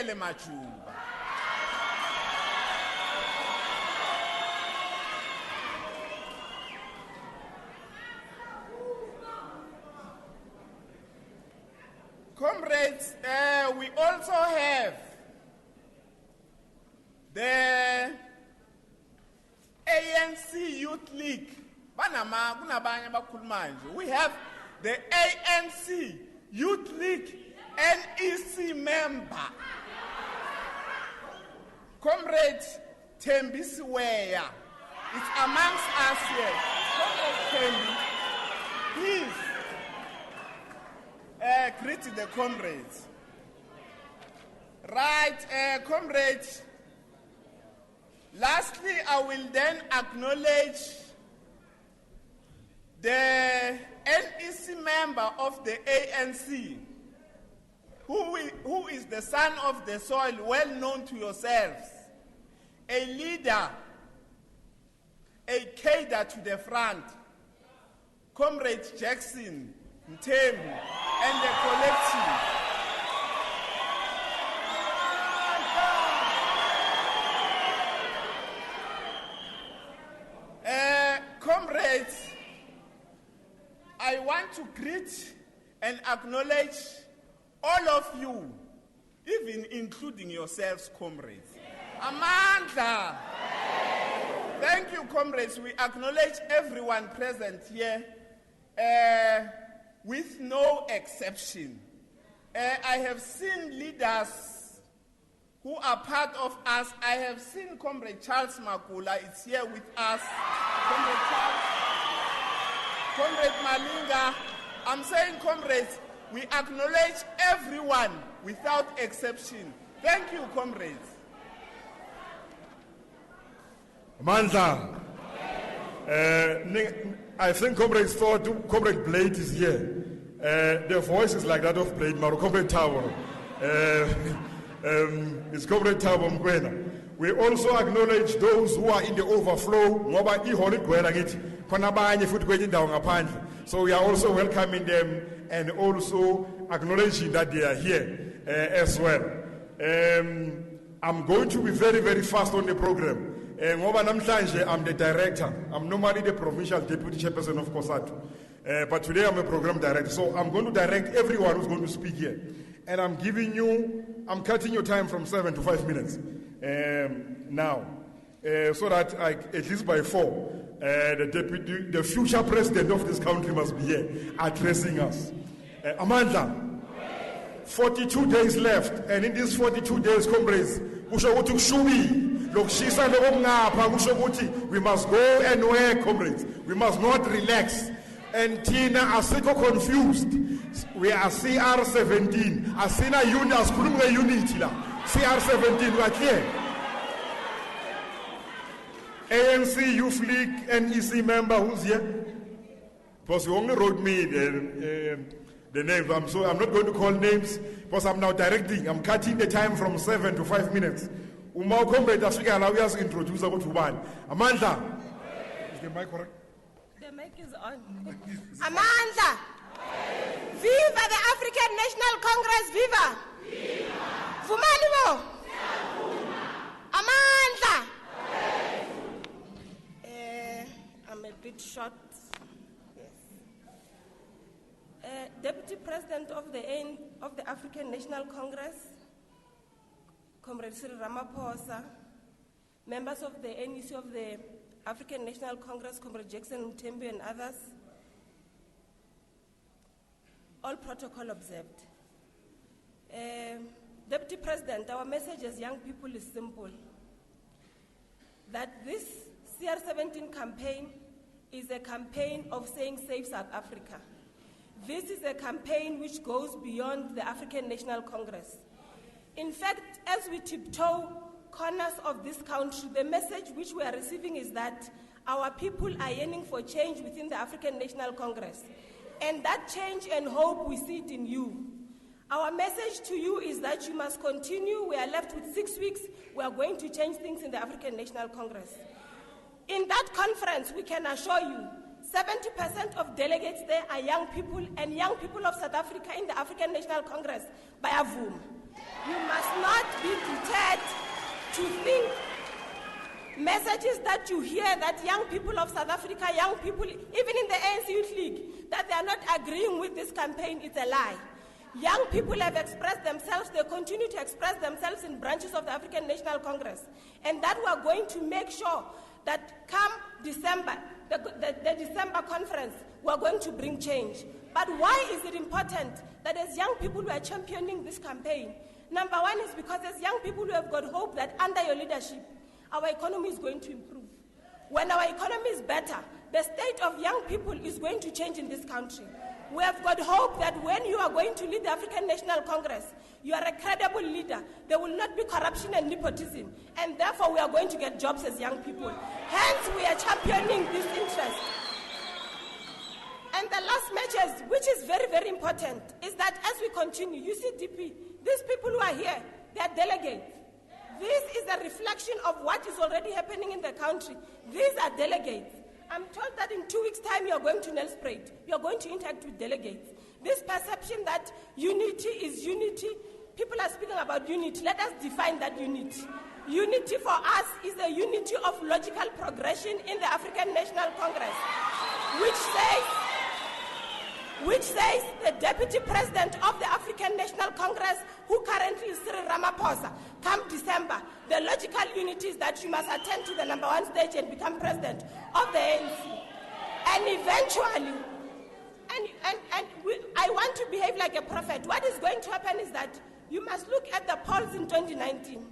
Sibuyele Majuba. Comrades, we also have the ANC Youth League. We have the ANC Youth League NEC member, Comrade Thembi Siweya. It's amongst us here. Comrade Thembi, please greet the comrades. Right, comrades. Lastly, I will then acknowledge the NEC member of the ANC, who is the son of the soil, well known to yourselves, a leader, a cadre to the front, Comrade Jackson Mthembu and the collective. Comrades, I want to greet and acknowledge all of you, even including yourselves, comrades. Amandla! Thank you, comrades. We acknowledge everyone present here with no exception. I have seen leaders who are part of us. I have seen Comrade Charles Makula, it's here with us. Comrade Charles, Comrade Malinga. I'm saying, comrades, we acknowledge everyone without exception. Thank you, comrades. Mandla, I think comrades thought Comrade Blade is here. Their voice is like that of Blade, Maro Comrade Tower. It's Comrade Tambo Mkwena. We also acknowledge those who are in the overflow. So we are also welcoming them and also acknowledging that they are here as well. I'm going to be very, very fast on the program. I'm the director. I'm normally the provincial deputy chairperson of COSATU. But today I'm a program director. So I'm going to direct everyone who's going to speak here. And I'm cutting your time from 7 to 5 minutes now. So that at least by 4, the future president of this country must be here addressing us. Amanda, 42 days left. And in these 42 days, comrades, we must go and work, comrades. We must not relax. And Tina, Asiko confused. We are CR17. Asina unit, Askulunga unit. CR17, we are clear. ANC Youth League NEC member who's here? Because you only wrote me the names. I'm not going to call names because I'm now directing. I'm cutting the time from 7 to 5 minutes. Umau comrade Africa allow us introduce about Tuban. Amanda. Is the mic correct? The mic is on. Amanda. Viva the African National Congress, viva! Viva! Vumalibo! Amanda! I'm a bit short. Yes. Deputy President of the African National Congress, Comrade Cyril Ramaphosa, members of the NEC of the African National Congress, Comrade Jackson Mthembu and others, all protocol observed. Deputy President, our message as young people is simple. That this CR17 campaign is a campaign of saying save South Africa. This is a campaign which goes beyond the African National Congress. In fact, as we tiptoe corners of this country, the message which we are receiving is that our people are yearning for change within the African National Congress. And that change and hope, we see it in you. Our message to you is that you must continue. We are left with 6 weeks. We are going to change things in the African National Congress. In that conference, we can assure you, 70% of delegates there are young people, and young people of South Africa in the African National Congress, by a voom. You must not be deterred to think messages that you hear that young people of South Africa, young people, even in the ANC Youth League, that they are not agreeing with this campaign. It's a lie. Young people have expressed themselves, they continue to express themselves in branches of the African National Congress, and that we are going to make sure that come December, the December conference, we are going to bring change. But why is it important that as young people we are championing this campaign? Number one is because as young people we have got hope that under your leadership, our economy is going to improve. When our economy is better, the state of young people is going to change in this country. We have got hope that when you are going to lead the African National Congress, you are a credible leader. There will not be corruption and nepotism. And therefore, we are going to get jobs as young people. Hence, we are championing this interest. And the last message, which is very, very important, is that as we continue, you see, DP, these people who are here, they are delegates. This is a reflection of what is already happening in the country. These are delegates. I'm told that in 2 weeks' time you're going to Nelspruit. You're going to interact with delegates. This perception that unity is unity, people are speaking about unity. Let us define that unity. Unity for us is a unity of logical progression in the African National Congress, which says the Deputy President of the African National Congress, who currently is Cyril Ramaphosa, come December, the logical unity is that you must attend to the number one stage and become president of the ANC. And eventually, I want to behave like a prophet. What is going to happen is that you must look at the polls in 2019.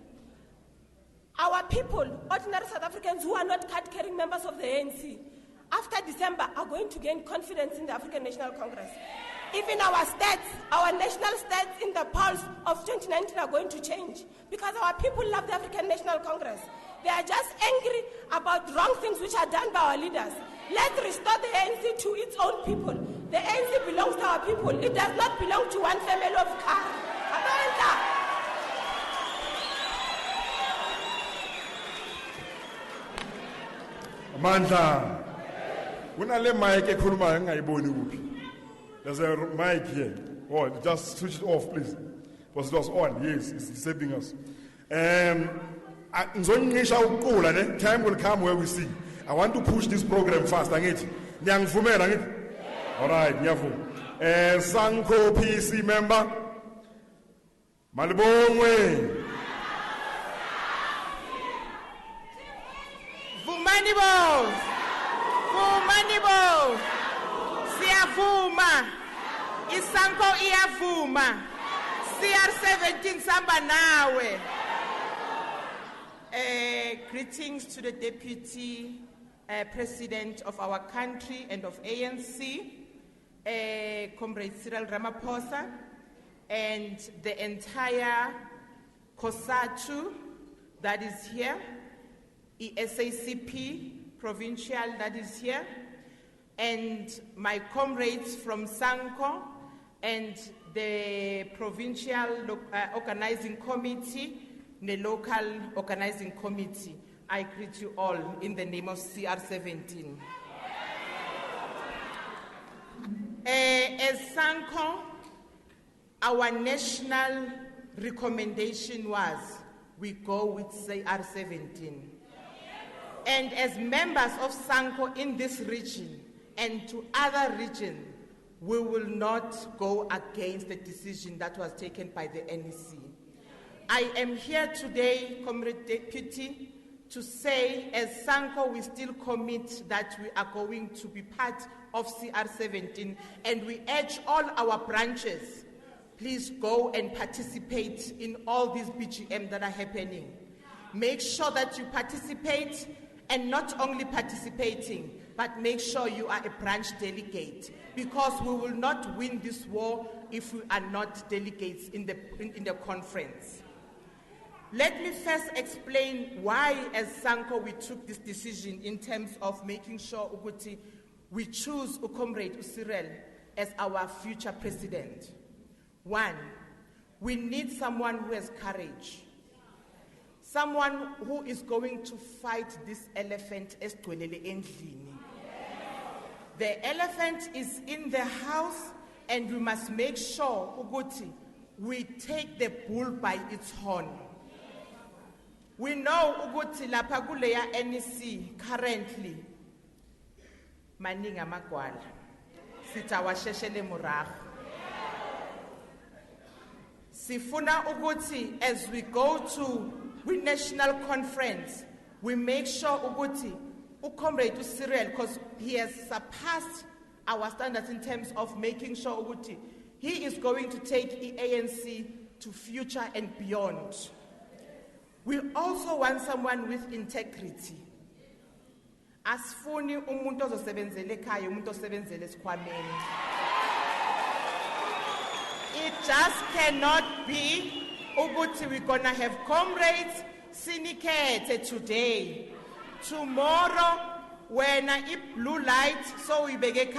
Our people, ordinary South Africans who are not card-carrying members of the ANC, after December, are going to gain confidence in the African National Congress. Even our stats, our national stats in the polls of 2019 are going to change because our people love the African National Congress. They are just angry about wrong things which are done by our leaders. Let's restore the ANC to its own people. The ANC belongs to our people. It does not belong to one family of car. Amandla. Kunale mic ekhuluma ngayiboni kuphi. There's a mic here. Oh, just switch it off, please. Because it was on. Yes, it's saving us. Time will come where we sing. I want to push this program fast. All right, Sanko PC member. Malibongwe. Vumanibo. Siyavuma. Isanko iyavuma. CR17 samba nawe. Greetings to the Deputy President of our country and of ANC, Comrade Cyril Ramaphosa, and the entire COSATU that is here, SACP provincial that is here, and my comrades from SANCO and the provincial organizing committee, the local organizing committee. I greet you all in the name of CR17. As SANCO, our national recommendation was we go with CR17. And as members of SANCO in this region and to other regions, we will not go against the decision that was taken by the NEC. I am here today, Comrade Deputy, to say as SANCO we still commit that we are going to be part of CR17, and we urge all our branches, please go and participate in all these BGM that are happening. Make sure that you participate, and not only participating, but make sure you are a branch delegate, because we will not win this war if we are not delegates in the conference. Let me first explain why, as SANCO, we took this decision in terms of making sure Uguti, we choose Comrade Cyril as our future president. One, we need someone who has courage, someone who is going to fight this elephant as Twelele endlini. The elephant is in the house, and we must make sure Uguti, we take the bull by its horn. We know ukuthi lapha kuleya NEC currently maningi amagwala. Sithi awasheshele murahu. Sifuna ukuthi as we go to national conference, we make sure ukuthi uComrade Cyril, because he has surpassed our standards in terms of making sure ukuthi he is going to take the ANC to future and beyond. We also want someone with integrity. Asifuni umuntu ozosebenzela ekhaya, umuntu osebenzela esikhwameni. It just cannot be ukuthi we're gonna have comrades syndicate today. Tomorrow, when I blue light, so we begin.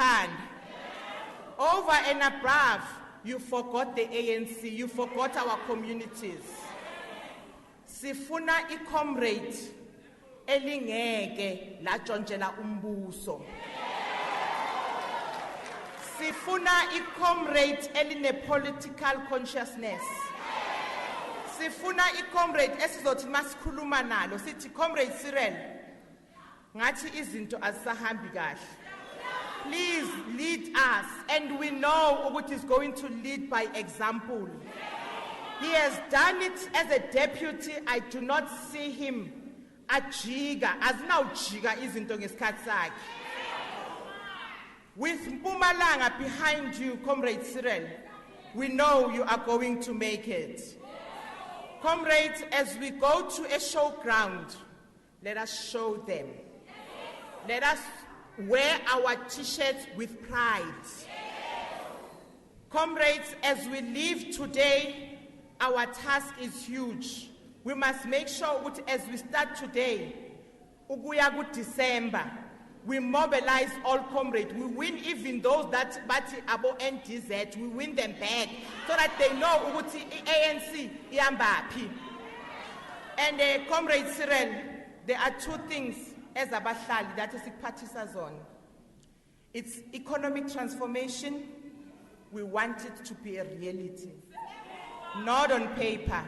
Over and above, you forgot the ANC, you forgot our communities. Sifuna i-comrade elingeke la tshontsela umbuso. Sifuna i-comrade eline political consciousness. Sifuna i-comrade esizothi masikhuluma nalo sithi Comrade Cyril ngathi izinto azisahambi kahle. Please lead us, and we know ukuthi is going to lead by example. He has done it as a deputy. I do not see him ajiga azinawujiga izinto ngesikhathi sakhe. With Mpumalanga behind you, Comrade Cyril, we know you are going to make it. Comrades, as we go to a showground, let us show them. Let us wear our t-shirts with pride. Comrades, as we leave today, our task is huge. We must make sure that as we start today, ukuya December, we mobilize all comrades. We win even those that bati abo NTZ, we win them back so that they know ukuthi ANC iyambaphi. And Comrade Cyril, there are two things as abahlali that is ikuphathisa zona. It's economic transformation. We want it to be a reality, not on paper.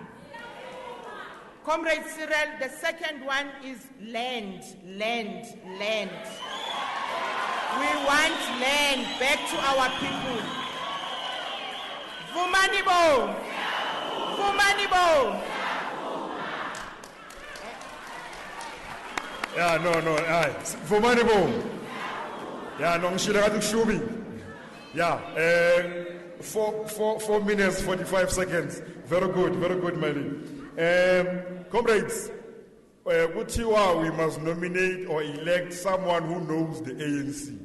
Comrade Cyril, the second one is land. We want land back to our people. Vumanibo! Yeah, no, Vumanibo. Yeah, no, Shumi. Yeah, 4 minutes, 45 seconds. Very good, Miley. Comrades, we must nominate or elect someone who knows the ANC.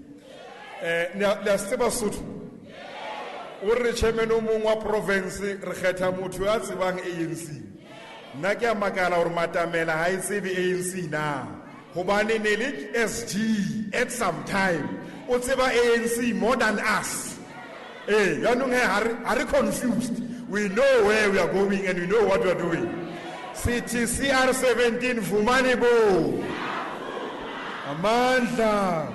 Chairman of province, ANC. Nakia Makala or Matamela, I say the ANC now. Hobani Nelik SG at some time. Whatever ANC more than us. Hey, are confused? We know where we are going and we know what we are doing. CR 17 Vumanibo. Amanda.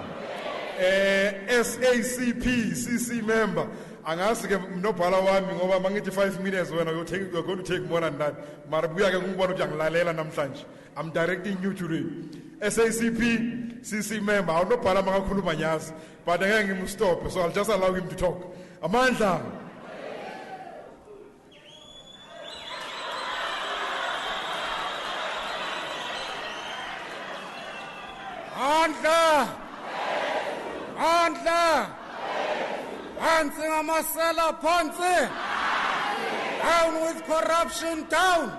SACP CC member. I'm asking no palawami over mangiti 5 minutes when you're going to take more than that. I'm directing you today. SACP CC member. I'm not palamanga kulumanyas, but I him stop, so I'll just allow him to talk. Amanda. Andla Hansi ngamasela phansi. Down with corruption, down.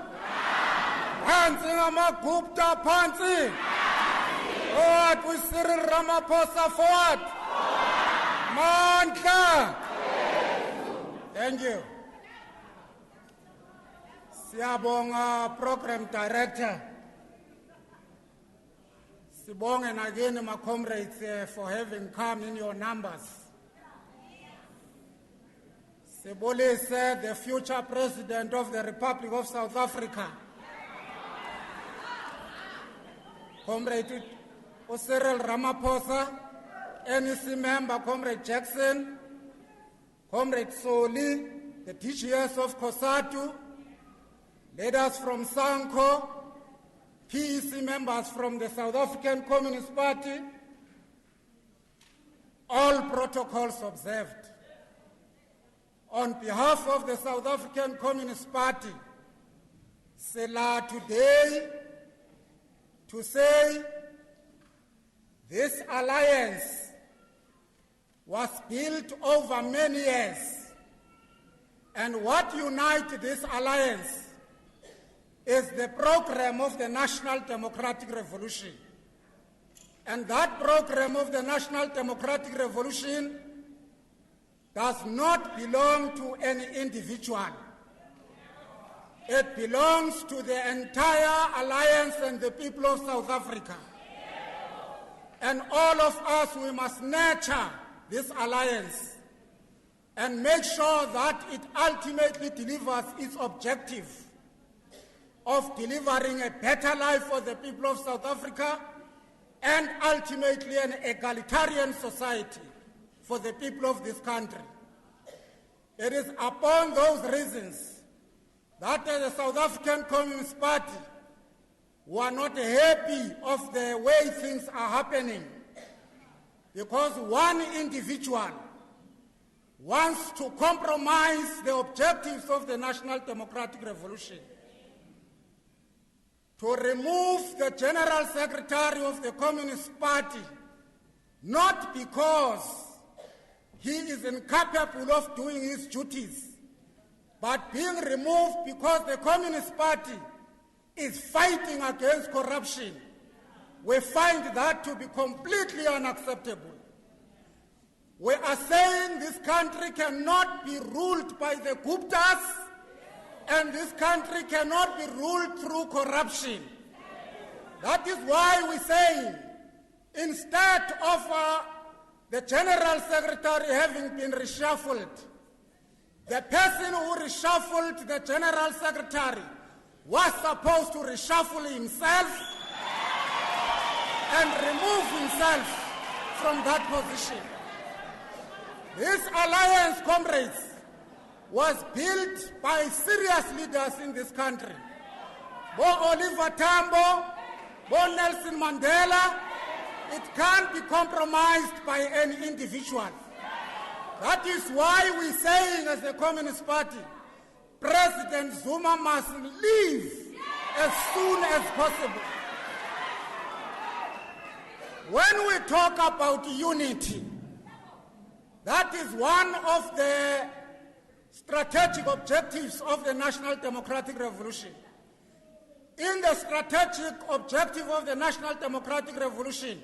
Hansi ngamagupta phansi. Forward with Cyril Ramaphosa, forward. Mandla. Thank you. Siyabonga program director. Sibonga and again my comrades for having come in your numbers. Sibole said the future president of the Republic of South Africa. Comrade Cyril Ramaphosa, NEC member Comrade Jackson, Comrade Soli, the DGS of COSATU, leaders from SANCO, PEC members from the South African Communist Party, all protocols observed. On behalf of the South African Communist Party, Sela today to say this alliance was built over many years, and what unites this alliance is the program of the National Democratic Revolution. And that program of the National Democratic Revolution does not belong to any individual. It belongs to the entire alliance and the people of South Africa. And all of us, we must nurture this alliance and make sure that it ultimately delivers its objective of delivering a better life for the people of South Africa and ultimately an egalitarian society for the people of this country. It is upon those reasons that the South African Communist Party were not happy of the way things are happening, because one individual wants to compromise the objectives of the National Democratic Revolution, to remove the General Secretary of the Communist Party, not because he is incapable of doing his duties, but being removed because the Communist Party is fighting against corruption. We find that to be completely unacceptable. We are saying this country cannot be ruled by the Guptas, and this country cannot be ruled through corruption. That is why we say, instead of the General Secretary having been reshuffled, the person who reshuffled the General Secretary was supposed to reshuffle himself and remove himself from that position. This alliance, comrades, was built by serious leaders in this country. Bo Oliver Tambo, Bo Nelson Mandela. It can't be compromised by any individual. That is why we're saying as a Communist Party, President Zuma must leave as soon as possible. When we talk about unity, that is one of the strategic objectives of the National Democratic Revolution. In the strategic objective of the National Democratic Revolution,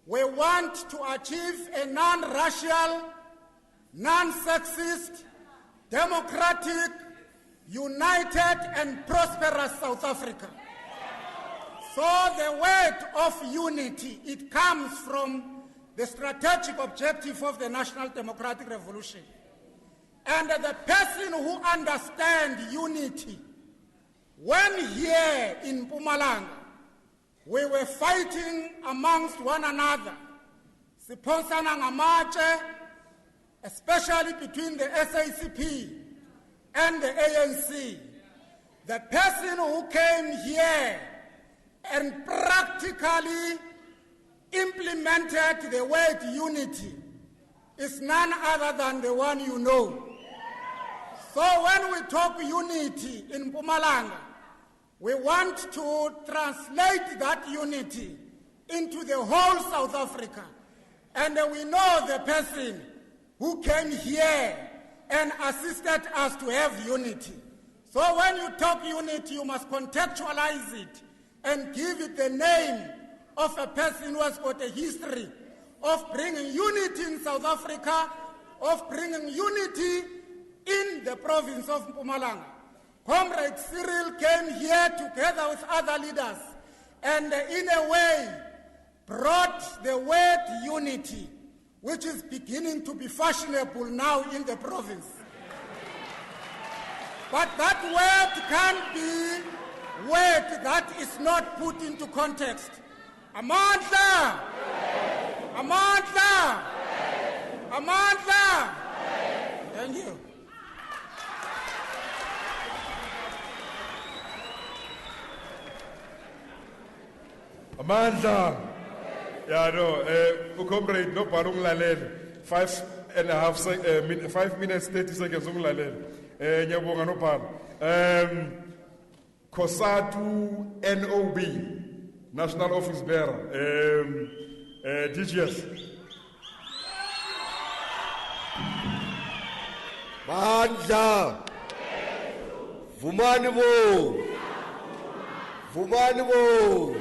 we want to achieve a non-racial, non-sexist, democratic, united and prosperous South Africa. So the word of unity, it comes from the strategic objective of the National Democratic Revolution. And the person who understands unity, when here in Mpumalanga, we were fighting amongst one another, siponsana ngamatshe, especially between the SACP and the ANC. The person who came here and practically implemented the word unity is none other than the one you know. So when we talk unity in Mpumalanga, we want to translate that unity into the whole South Africa. And we know the person who came here and assisted us to have unity. So when you talk unity, you must contextualize it and give it the name of a person who has got a history of bringing unity in South Africa, of bringing unity in the province of Mpumalanga. Comrade Cyril came here together with other leaders and in a way brought the word unity, which is beginning to be fashionable now in the province. But that word can't be a word that is not put into context. Amandla! Amandla! Amandla! Thank you. Amandla. Yeah, no, comrade, no balung lalele. 5 minutes, 30 seconds, nyabonga no pal. COSATU NOB, National Office Bearer, DGS. Bandla. Vumani bo.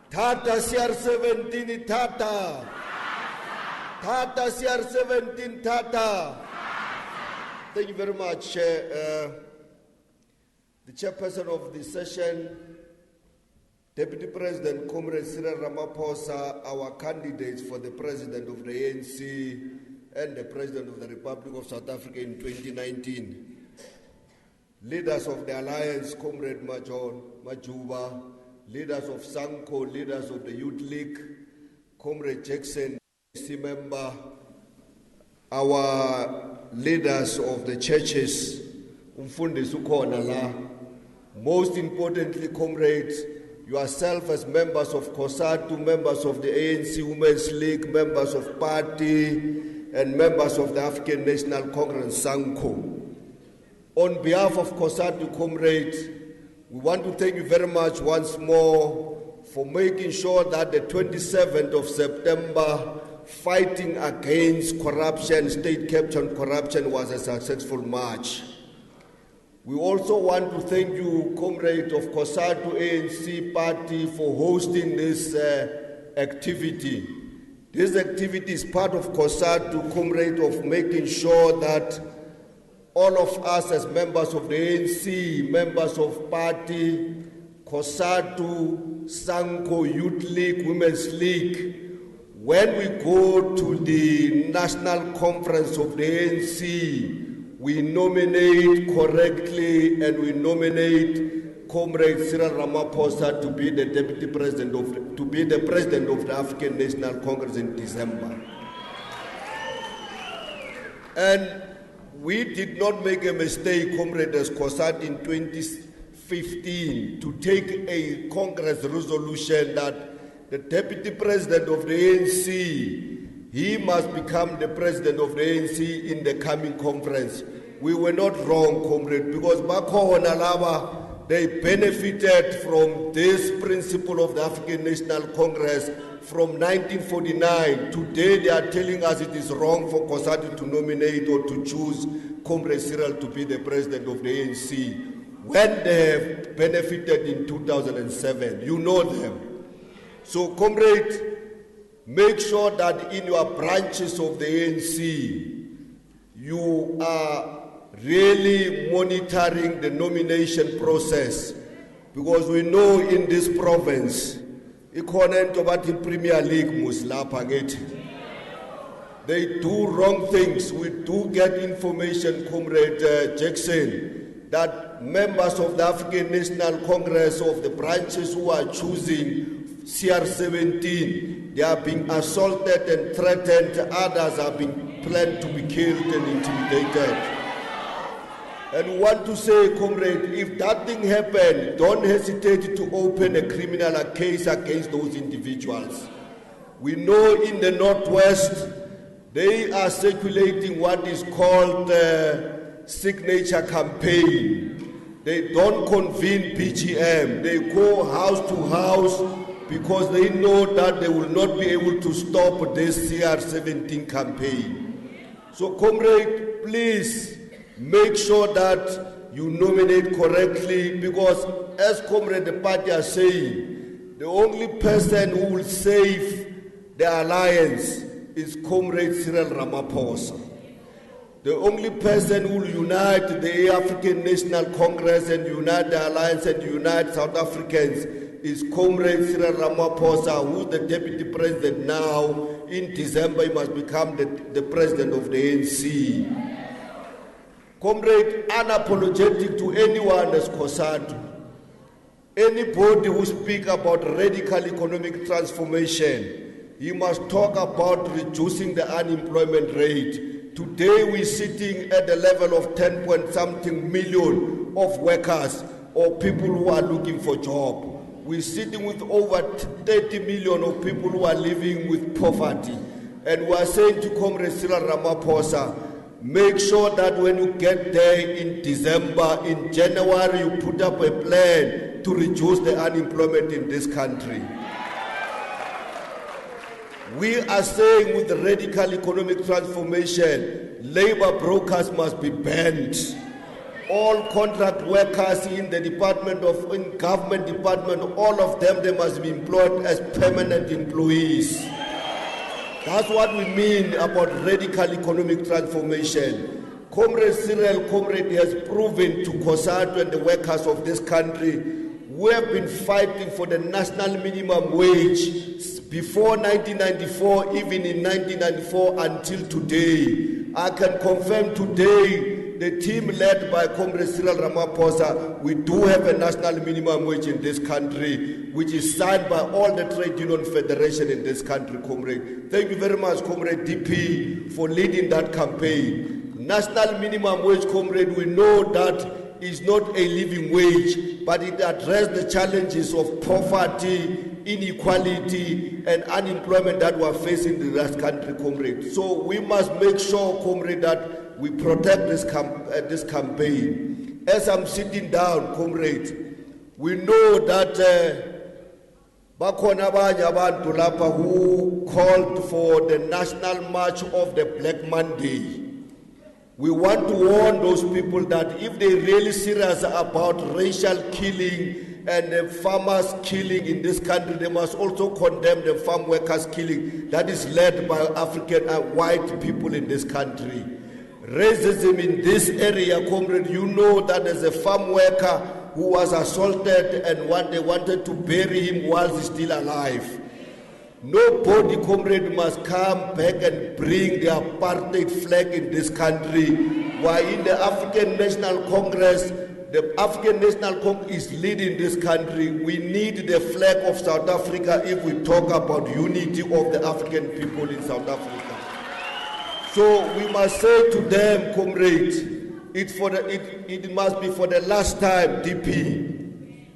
Tata CR17 Tata. Tata CR17 Tata. Thank you very much, the chairperson of the session, Deputy President Comrade Cyril Ramaphosa, our candidates for the President of the ANC and the President of the Republic of South Africa in 2019. Leaders of the Alliance, Comrade Majuba, leaders of SANCO, leaders of the Youth League, Comrade Jackson, ANC member, our leaders of the churches, most importantly, comrades, yourself as members of COSATU, members of the ANC Women's League, members of party, and members of the African National Congress, SANCO. On behalf of COSATU comrades, we want to thank you very much once more for making sure that the 27th of September fighting against corruption, state captured corruption, was a successful march. We also want to thank you, comrade of COSATU ANC party, for hosting this activity. This activity is part of COSATU, comrade, of making sure that all of us as members of the ANC, members of party, COSATU, SANCO, Youth League, Women's League, when we go to the National Conference of the ANC, we nominate correctly and we nominate Comrade Cyril Ramaphosa to be the Deputy President the President of the African National Congress in December. And we did not make a mistake, comrade, as COSATU in 2015 to take a Congress resolution that the Deputy President of the ANC, he must become the President of the ANC in the coming conference. We were not wrong, comrade, because Bakhona Lava, they benefited from this principle of the African National Congress from 1949. Today they are telling us it is wrong for COSATU to nominate or to choose Comrade Cyril to be the President of the ANC when they have benefited in 2007. You know them. So, comrade, make sure that in your branches of the ANC, you are really monitoring the nomination process, because we know in this province, Premier League they do wrong things. We do get information, Comrade Jackson, that members of the African National Congress of the branches who are choosing CR17, they are being assaulted and threatened, others are being planned to be killed and intimidated. And we want to say, comrade, if that thing happened, don't hesitate to open a criminal case against those individuals. We know in the Northwest, they are circulating what is called signature campaign. They don't convene PGM. They go house to house because they know that they will not be able to stop this CR17 campaign. So, comrade, please make sure that you nominate correctly, because as comrade the party are saying, the only person who will save the alliance is Comrade Cyril Ramaphosa. The only person who will unite the African National Congress and unite the alliance and unite South Africans is Comrade Cyril Ramaphosa, who is the Deputy President now. In December, he must become the President of the ANC. Comrade, unapologetic to anyone as COSATU. Anybody who speaks about radical economic transformation, he must talk about reducing the unemployment rate. Today we're sitting at the level of 10 point something million of workers or people who are looking for job. we're sitting with over 30 million of people who are living with poverty. And we are saying to Comrade Cyril Ramaphosa, make sure that when you get there in December, in January, you put up a plan to reduce the unemployment in this country. We are saying with the radical economic transformation, labor brokers must be banned. All contract workers in the in government department, all of them, they must be employed as permanent employees. That's what we mean about radical economic transformation. Comrade Cyril, Comrade has proven to COSATU and the workers of this country, we have been fighting for the national minimum wage before 1994, even in 1994 until today. I can confirm today, the team led by Comrade Cyril Ramaphosa, we do have a national minimum wage in this country, which is signed by all the trade union federation in this country, Comrade. Thank you very much, Comrade DP, for leading that campaign. National minimum wage, Comrade, we know that is not a living wage, but it addresses the challenges of poverty, inequality, and unemployment that we are facing in this country, Comrade. So we must make sure, Comrade, that we protect this campaign. As I'm sitting down, Comrade, we know that bakhona abanye abantu lapha who called for the national march of the Black Monday. We want to warn those people that if they're really serious about racial killing and the farmers killing in this country, they must also condemn the farm workers killing that is led by African and white people in this country. Racism in this area, Comrade, you know that there's a farm worker who was assaulted and they wanted to bury him while he's still alive. Nobody, Comrade, must come back and bring the apartheid flag in this country. While in the African National Congress, the African National Congress is leading this country. We need the flag of South Africa if we talk about unity of the African people in South Africa. So we must say to them, Comrades, it must be for the last time, DP.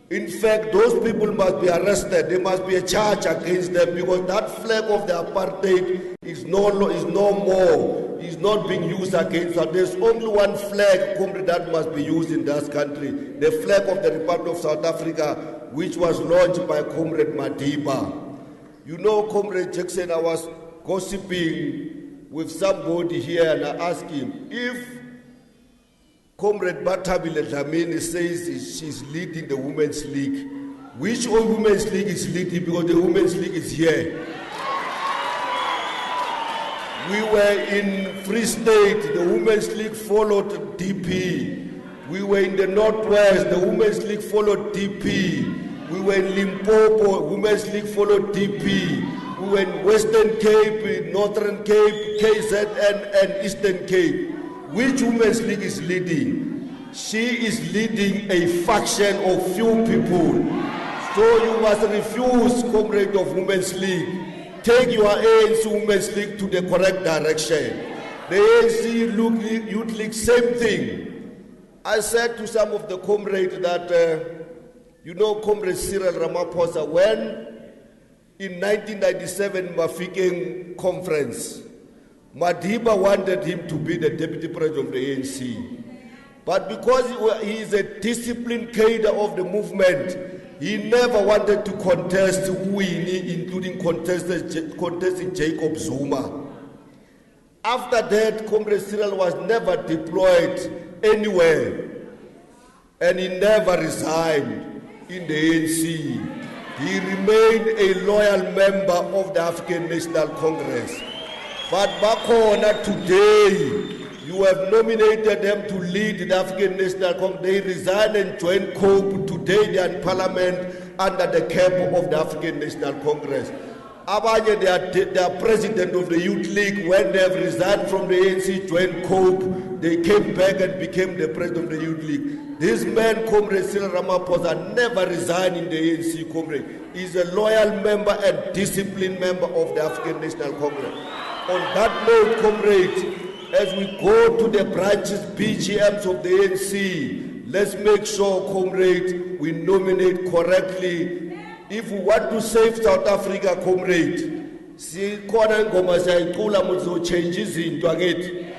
In fact, those people must be arrested. There must be a charge against them because that flag of the apartheid is no more, is not being used against us. There's only one flag, Comrade, that must be used in this country, the flag of the Republic of South Africa, which was launched by Comrade Madiba. You know, Comrade Jackson, I was gossiping with somebody here and I asked him, if Comrade Batabile Dlamini says she's leading the Women's League, which Women's League is leading? Because the Women's League is here. We were in Free State, the Women's League followed DP. We were in the Northwest, the Women's League followed DP. We were in Limpopo, Women's League followed DP. We were in Western Cape, Northern Cape, KZN, and Eastern Cape. Which Women's League is leading? She is leading a faction of few people. So you must refuse, Comrade of Women's League. Take your ANC Women's League to the correct direction. The ANC Youth League, same thing. I said to some of the comrades that, you know, Comrade Cyril Ramaphosa, when in 1997 Mafikeng Conference, Madiba wanted him to be the deputy president of the ANC. But because he is a disciplined cadre of the movement, he never wanted to contest Winnie, including contesting Jacob Zuma. After that, Comrade Cyril was never deployed anywhere, and he never resigned in the ANC. He remained a loyal member of the African National Congress. But Bakhona today, you have nominated them to lead the African National Congress. They resigned and joined COPE. Today they are in parliament under the cap of the African National Congress. Abanye, they are president of the Youth League. When they have resigned from the ANC, joined COPE, they came back and became the president of the Youth League. This man, Comrade Cyril Ramaphosa, never resigned in the ANC, Comrade. He's a loyal member and disciplined member of the African National Congress. On that note, Comrade, as we go to the branches, BGMs of the ANC, let's make sure, Comrade, we nominate correctly If we want to save South Africa, comrade, sikhona ingoma siyayicula muthu change izinto angithi.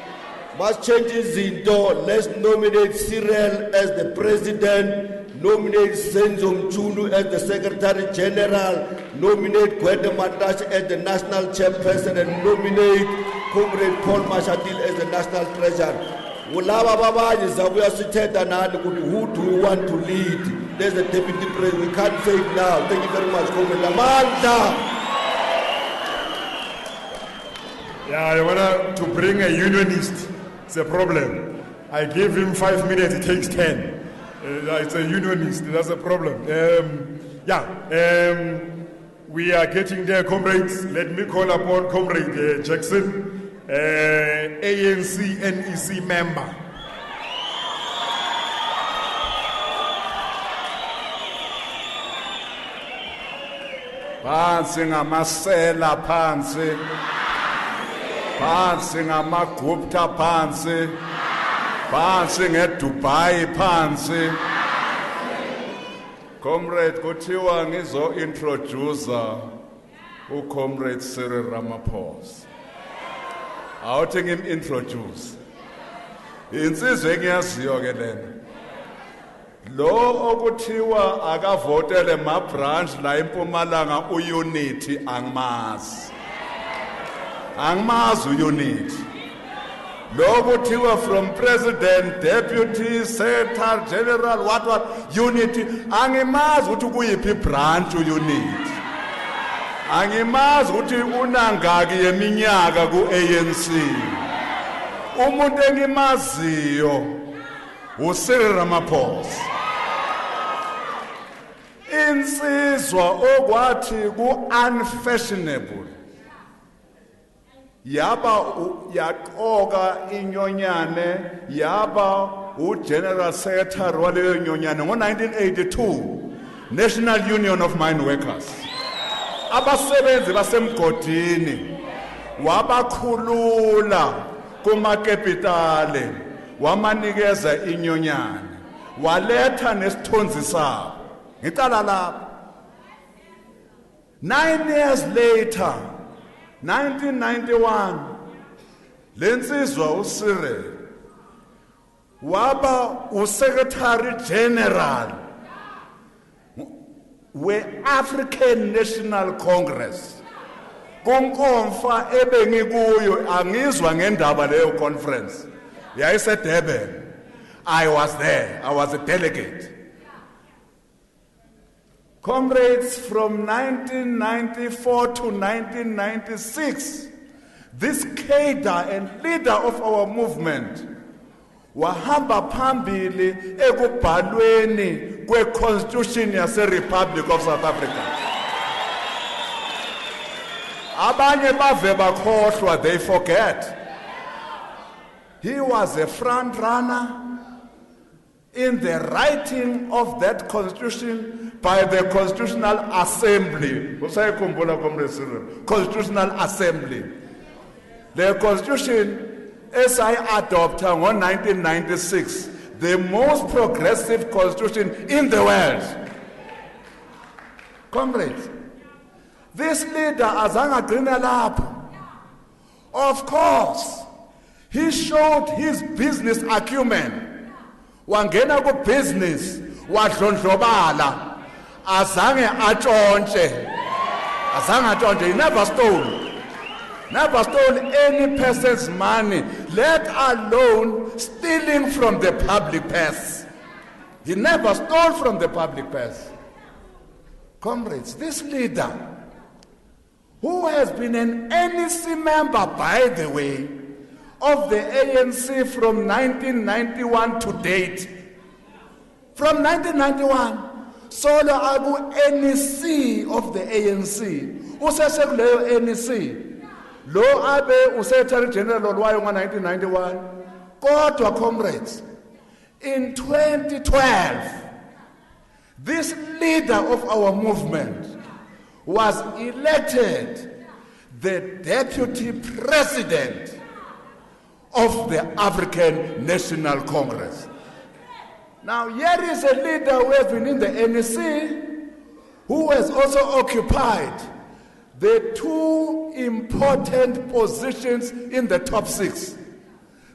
Must change izinto. Let's nominate Cyril as the president, nominate Senzo Mchunu as the Secretary General, nominate Gwede Matash as the National Chairperson, and nominate Comrade Paul Mashatil as the National Treasurer. Who do we want to lead? There's the deputy president. We can't say it now. Thank you very much, Comrade Amanda. Yeah, I want to bring a unionist. It's a problem. I gave him 5 minutes, it takes 10. It's a unionist, that's a problem. We are getting there, comrades. Let me call upon Comrade Jackson, ANC NEC member. Phansi ngamasela phansi. Phansi ngamagupta phansi. Phansi ngeDubai phansi. Comrade kuthiwa ngizo introducer uComrade Cyril Ramaphosa. Awuthi ngim-introduce. Insizwe engiyaziyo ke lena. Lo okuthiwa akavotele ma branch la eMpumalanga uUnity angimazi. Angimazi uUnity. Lo kuthiwa from president, deputy, secretary general, what Unity angimazi ukuthi kuyiphi branch uUnity. Angimazi ukuthi unangaki yeminyaka ku-ANC. Umuntu engimaziyo uCyril Ramaphosa. Insizwa okwathi ku-unfashionable yaba yaqoka inyonyane yaba uGeneral Secretary waleyo nyonyane ngo-1982 National Union of Mine Workers. Abasebenzi basemgodini wabakhulula kumakapitale wamanikeza inyonyane waletha nesithunzi sabo ngicala lapha. 9 years later 1991 lensizwa uCyril waba uSecretary General we-African National Congress. Kunkomfa ebengikuyo angizwa ngendaba leyo conference. YayiseDurban. I was there. I was a delegate. Comrades, from 1994 to 1996, this cadre and leader of our movement wahamba phambili ekubhalweni kwe-Constitution yase-Republic of South Africa. Abanye bave bakhohlwa, they forget. He was a front runner in the writing of that constitution by the Constitutional Assembly. Constitutional Assembly. The constitution, as I adopted in 1996, the most progressive constitution in the world. Comrades, this leader azanga Grinelap, of course, he showed his business acumen. Wangena ku business wadlondlobala azange atshontshe. He never stole any person's money, let alone stealing from the public purse. He never stole from the public purse. Comrades, this leader, who has been an NEC member, by the way, of the ANC from 1991 to date. From 1991, solo abu NEC of the ANC. Usesekuleyo NEC. Lo abe uSecretary General wayo ngo-1991. Kodwa comrades, in 2012, this leader of our movement was elected the deputy president of the African National Congress. Now, here is a leader who has been in the NEC, who has also occupied the two important positions in the top 6,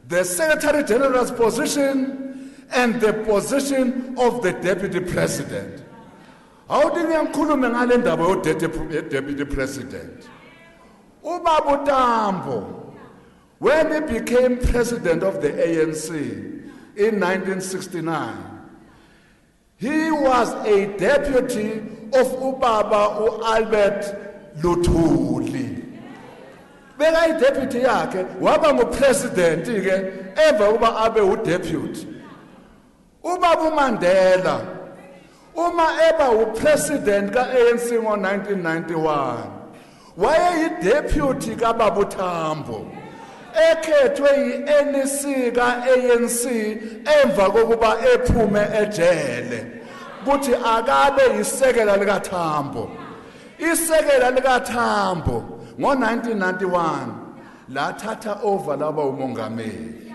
the Secretary General's position and the position of the Deputy President. How did you ngale ndaba yo Deputy President? Ubaba Tambo, when he became president of the ANC in 1969, he was a deputy of Ubaba Albert Luthuli. Beka deputy yakhe waba ngupresident ke emva kuba abe udeputy. Ubaba Mandela uma eba upresident ka-ANC ngo-1991 wayeyideputy kaBaba Tambo ekhethwe yi-NEC ka-ANC emva kokuba ephume ejele kuthi akabe yisekela likaTambo. Isekela likaTambo ngo-1991 lathatha over laba umongameli.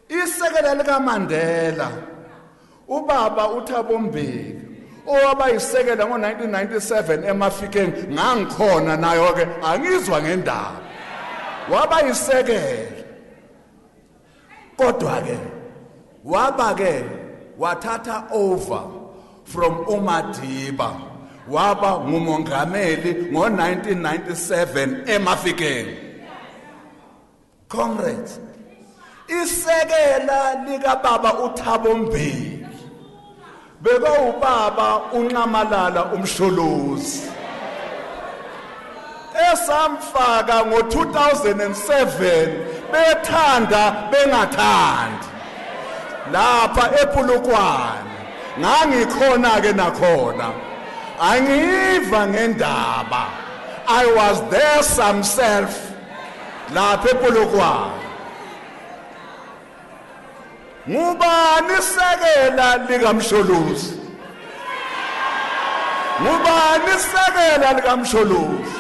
Isekela likaMandela ubaba uThabo Mbeki owaba yisekela ngo-1997 eMafikeng ngangikhona nayo ke angizwa ngendaba waba yisekela kodwa ke waba ke wathatha over from uMadiba waba ngumongameli ngo-1997 eMafikeng. Comrades, isekela lika baba uThabo Mbeki beka ubaba uNcamalala umsholozi esamfaka ngo-2007 bethanda bengathandi lapha ePulukwane ngangikhona ke nakhona angiva ngendaba. I was there myself lapha ePulukwane. Ngubani isekela likaMsholozi? Ngubani isekela likaMsholozi?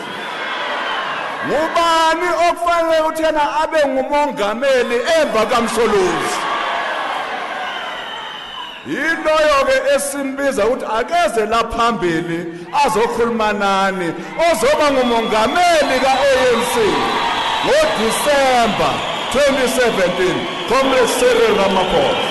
Ngubani okufanele ukuthi yena abe ngumongameli emva kaMsholozi? Yiloyo ke esimbiza ukuthi akeze laphambili azokhuluma nani ozoba ngumongameli ka-ANC ngoDisemba 2017. Comrade Cyril Ramaphosa.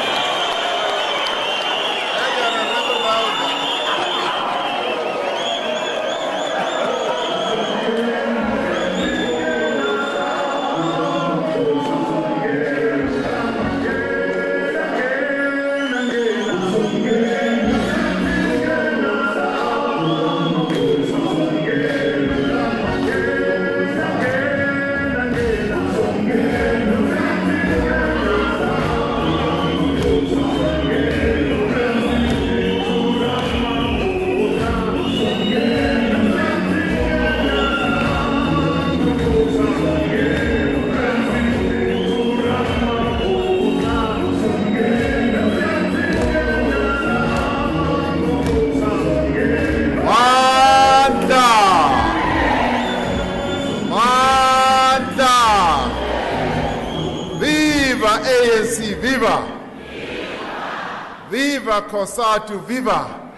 Viva COSATU, viva!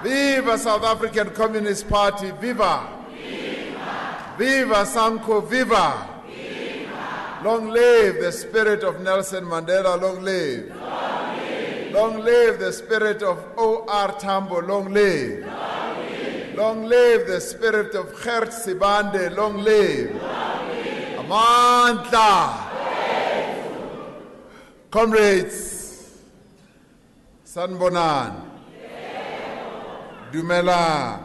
Viva South African Communist Party, viva! Viva SANCO, viva! Long live the spirit of Nelson Mandela, long live! Long live the spirit of O.R. Tambo, long live! Long live the spirit of Gert Sibande, long live! Amandla! Comrades, Sanbonan, Dumelang,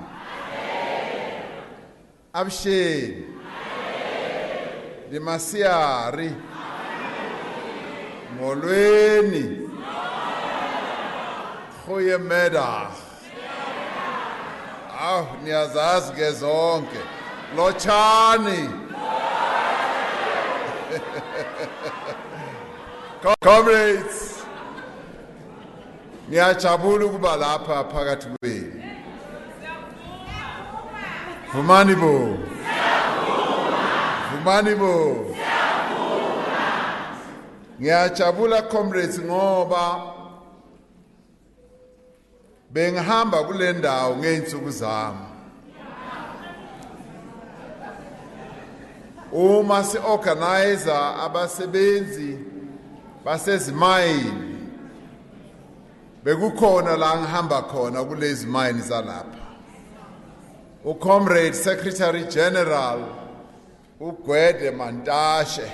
Abshin, Dimasiari, Molweni, Khoyemeda, Niyazazi ke zonke, Lochani. Comrades, ngiyajabula ukuba lapha phakathi kwenu. Vumani bo. Vumani bo. Ngiyajabula comrades ngoba bengihamba kule ndawo ngeensuku zami uma si-organizer abasebenzi basezimayini bekukhona la ngihamba khona kulezi mayini zalapha uComrade Secretary General uGwede Mantashe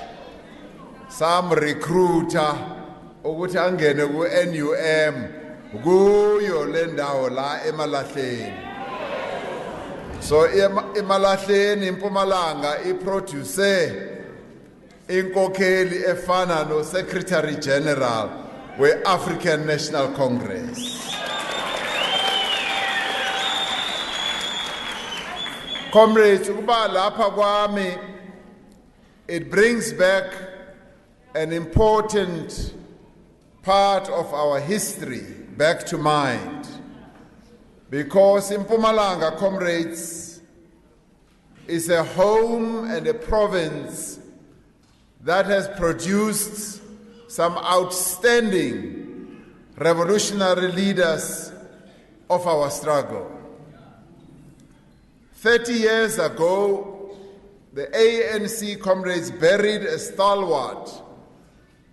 samrecruiter ukuthi angene ku-NUM kuyo le ndawo la Emalahleni. So Emalahleni Mpumalanga iproduce inkokheli efana no Secretary General we-African National Congress. Comrades, ukuba lapha kwami, it brings back an important part of our history back to mind. Because Mpumalanga, comrades, is a home and a province that has produced some outstanding revolutionary leaders of our struggle. 30 years ago, the ANC comrades buried a stalwart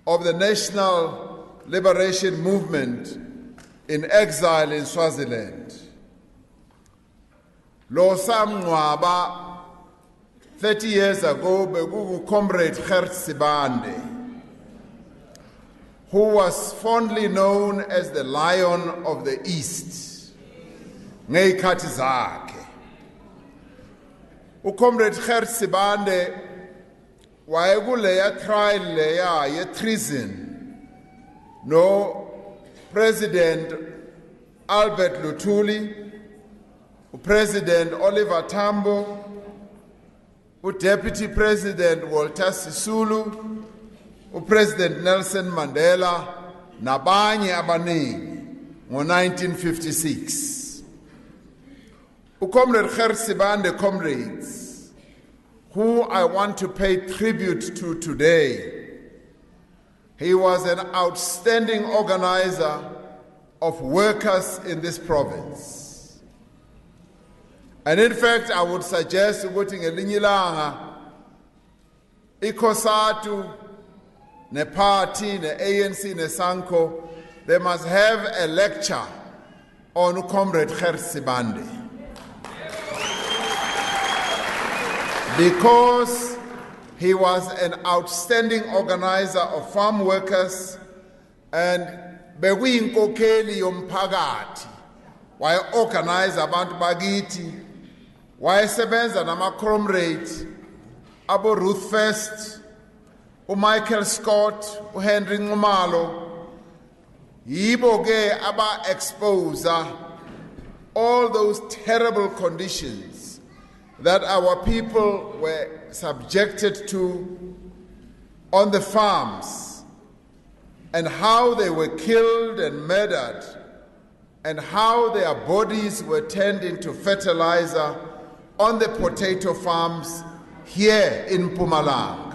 of the national liberation movement in exile in Swaziland. Lo samngcwaba 30 years ago bekuku comrade Gert Sibande, who was fondly known as the Lion of the East. Ngeyikhathi zakhe. uComrade Gert Sibande wayekuleya trial leya ye treason no President Albert Luthuli, President Oliver Tambo, Deputy President Walter Sisulu, President Nelson Mandela, nabanye abaningi ngo-1956. Comrade Gert Sibande, comrades, who I want to pay tribute to today, he was an outstanding organizer of workers in this province. And in fact, I would suggest ukuthi ngelinye ilanga COSATU, ne party, ne ANC, ne SANCO, they must have a lecture on Comrade Gert Sibande. Because he was an outstanding organizer of farm workers and bekuyinkokheli yomphakathi, waye-organize abantu bakithi, wayesebenza nama-comrades abo Ruth First, uMichael Scott, uHenry Nxumalo, yibo ke aba-expose all those terrible conditions that our people were subjected to on the farms, and how they were killed and murdered, and how their bodies were turned into fertilizer on the potato farms here in Mpumalanga.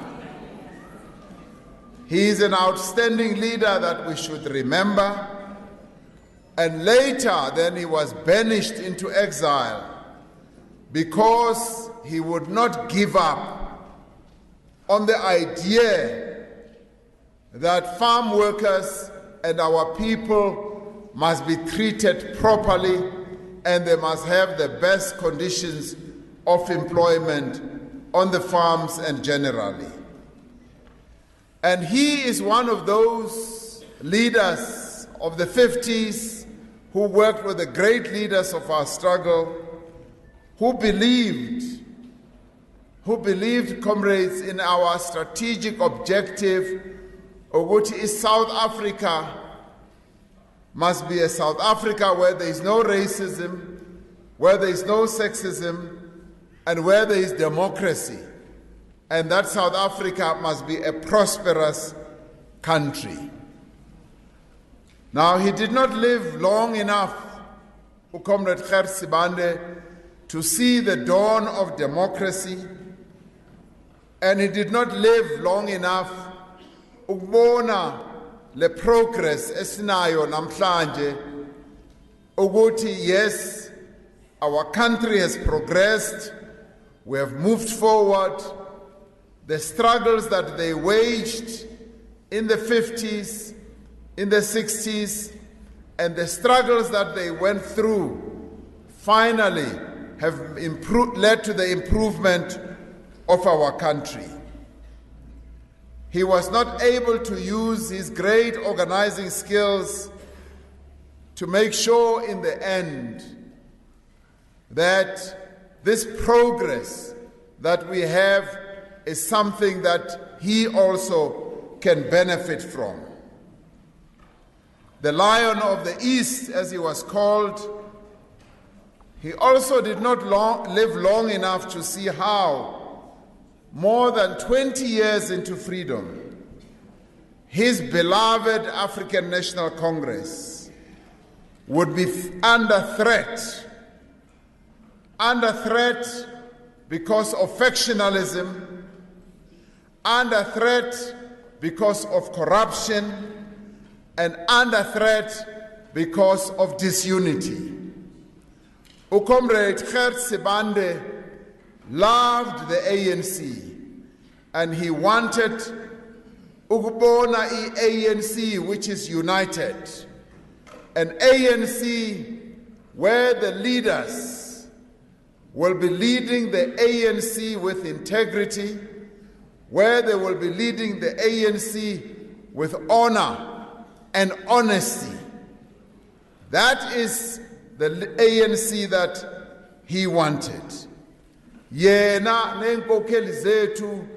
He is an outstanding leader that we should remember, and later then he was banished into exile because he would not give up on the idea that farm workers and our people must be treated properly and they must have the best conditions of employment on the farms and generally. And he is one of those leaders of the 50s who worked with the great leaders of our struggle, who believed, comrades, in our strategic objective, which is South Africa must be a South Africa where there is no racism, where there is no sexism, and where there is democracy. And that South Africa must be a prosperous country. Now, he did not live long enough, Comrade Gert Sibande, to see the dawn of democracy, and he did not live long enough ukubona le progress esinayo namhlanje ukuthi yes, our country has progressed, we have moved forward. The struggles that they waged in the 50s, in the 60s, and the struggles that they went through finally have led to the improvement of our country. He was not able to use his great organizing skills to make sure in the end that this progress that we have is something that he also can benefit from. The Lion of the East, as he was called, he also did not live long enough to see how, more than 20 years into freedom, his beloved African National Congress would be under threat because of factionalism, under threat because of corruption, and under threat because of disunity. Comrade Gert Sibande loved the ANC, and he wanted ukubona ANC which is united, an ANC where the leaders will be leading the ANC with integrity, where they will be leading the ANC with honor and honesty. That is the ANC that he wanted. Yena nenkokheli zethu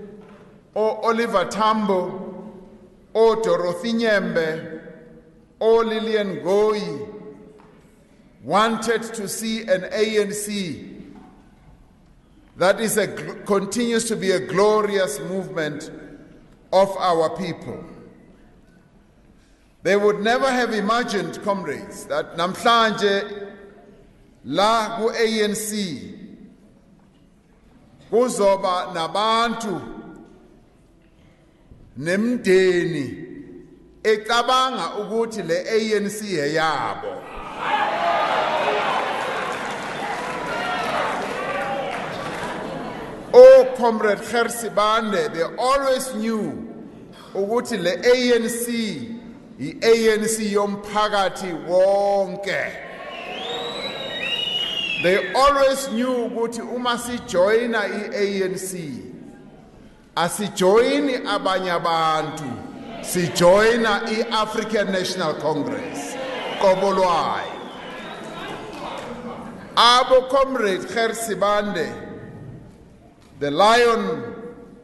o Oliver Tambo, o Dorothy Nyembe, o Lillian Ngoyi wanted to see an ANC that continues to be a glorious movement of our people. They would never have imagined, comrades, that namhlanje la ku-ANC kuzoba nabantu nemndeni ecabanga ukuthi le ANC yeyabo. Oh, Comrade Gert Sibande, they always knew ukuthi le ANC i-ANC yomphakathi wonke. They always knew ukuthi uma sijoyina i-ANC asijoyini abanye abantu, sijoyina i-African National Congress kobolwayo. Abo Comrade Gert Sibande, the Lion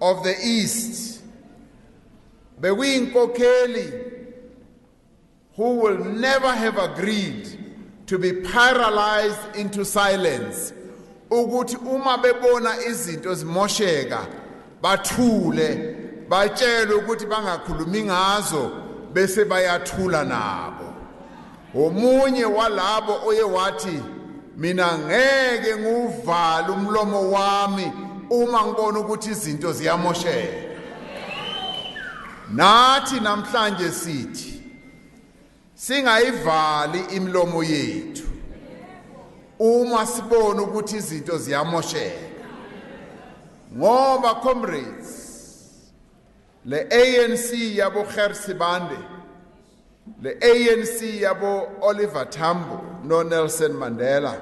of the East, bekuyinkokheli who will never have agreed to be paralyzed into silence. Ukuthi uma bebona izinto zimosheka bathule, batshele ukuthi bangakhulumi ngazo bese bayathula nabo. Omunye walabo oye wathi mina ngeke nguvale umlomo wami uma ngibona ukuthi izinto ziyamosheka. Nathi namhlanje sithi singayivali imlomo yethu uma sibona ukuthi izinto ziyamosheka. Ngoba comrades, le ANC yabo Gert Sibande, le ANC yabo Oliver Tambo no Nelson Mandela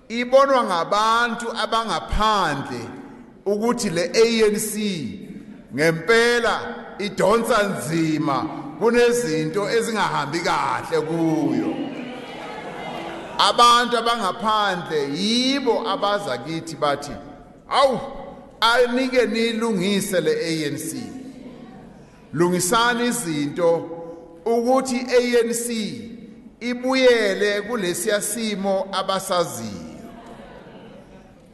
ibonwa ngabantu abangaphandle ukuthi le ANC ngempela idonsa nzima kunezinto ezingahambi kahle kuyo. Abantu abangaphandle yibo abaza kithi bathi awu anike nilungise le ANC, lungisani izinto ukuthi ANC ibuyele kulesiya simo abasaziyo.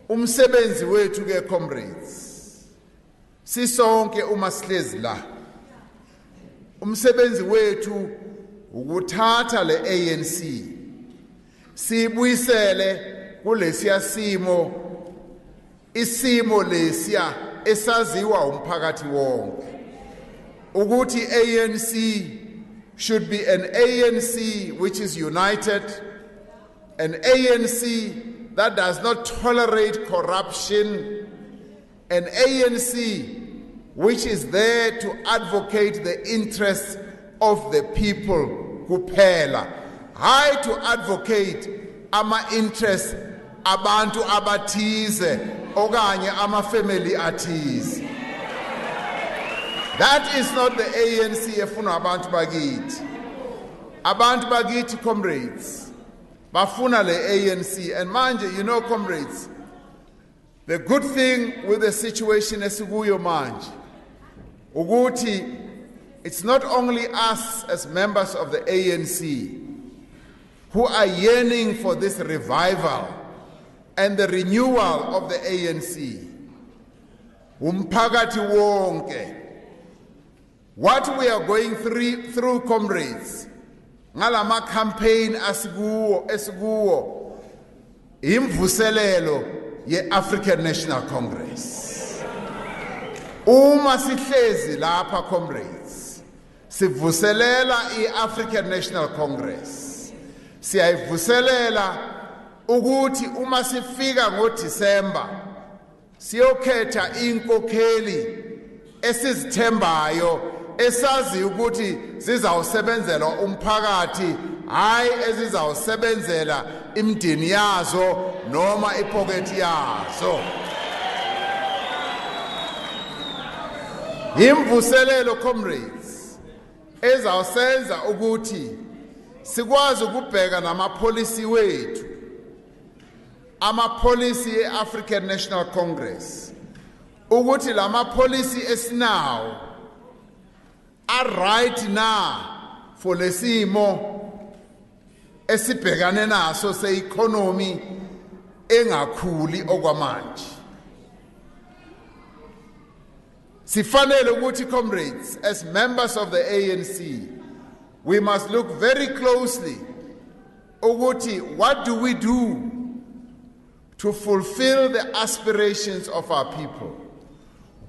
Umsebenzi wethu ke comrades, sisonke uma sihlezi la, umsebenzi wethu ukuthatha le ANC sibuyisele kulesiya simo, isimo lesiya esaziwa umphakathi wonke ukuthi ANC should be an ANC which is united, an ANC that does not tolerate corruption, an ANC which is there to advocate the interests of the people kuphela, hayi to advocate ama interests abantu abathize okanye ama family athize. That is not the ANC efuna abantu bakithi. Abantu bakithi, comrades, bafuna le ANC. And manje, you know, comrades, the good thing with the situation esikuyo manje ukuthi it's not only us as members of the ANC who are yearning for this revival and the renewal of the ANC. Umphakathi wonke. What we are going through, comrades, ngalama campaign esikuwo imvuselelo ye African National Congress. Uma sihlezi lapha, comrades, sivuselela i-African National Congress. Siyayivuselela ukuthi uma sifika ngoDisemba siyokhetha inkokheli esizithembayo esazi ukuthi zizawusebenzela umphakathi, hayi ezizawusebenzela imndeni yazo noma ipocket yazo. Imvuselelo, comrades, ezawusenza ukuthi sikwazi ukubheka namapolicy wethu, amapolicy e-African National Congress, ukuthi lama policy esinawo are right now for lesimo esibhekane naso se-economy engakhuli okwamanje. Sifanele ukuthi, comrades, as members of the ANC, we must look very closely ukuthi what do we do to fulfill the aspirations of our people.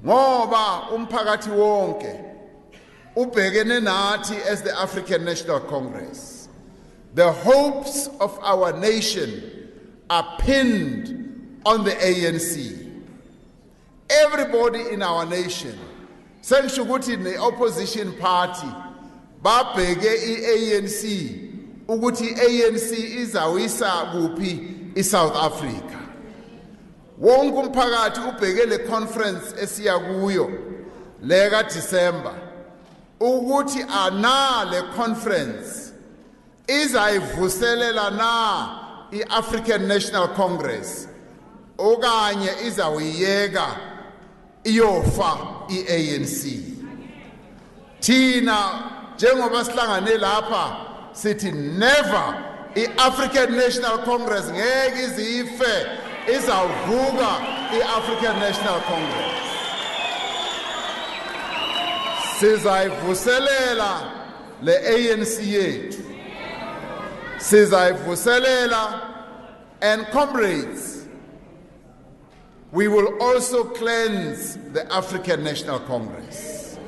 Ngoba umphakathi wonke ubhekene nathi as the African National Congress. The hopes of our nation are pinned on the ANC. Everybody in our nation, sengisho ukuthi ne-opposition party, babheke i-ANC ukuthi i-ANC izawisa kuphi i-South Africa. Wonke umphakathi ubheke le conference esiya kuyo leka December ukuthi ana le conference izayivuselela na i-African National Congress okanye izawuyeka iyofa i-ANC. Thina njengoba sihlangane lapha sithi never i-African National Congress ngeke izife, izawuvuka i-African National Congress. Sizayivuselela le ANC yethu. Sizayivuselela, and comrades, we will also cleanse the African National Congress.